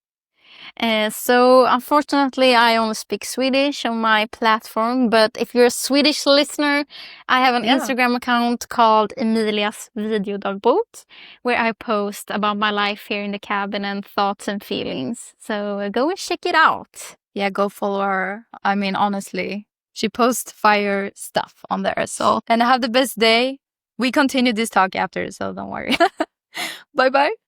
So unfortunately, I only speak Swedish on my platform. But if you're a Swedish listener, I have an Instagram account called Emilias Videodagbok, where I post about my life here in the cabin and thoughts and feelings. So go and check it out. Yeah, go follow her. I mean, honestly, she posts fire stuff on there. So, and have the best day. We continue this talk after, so don't worry. Bye-bye.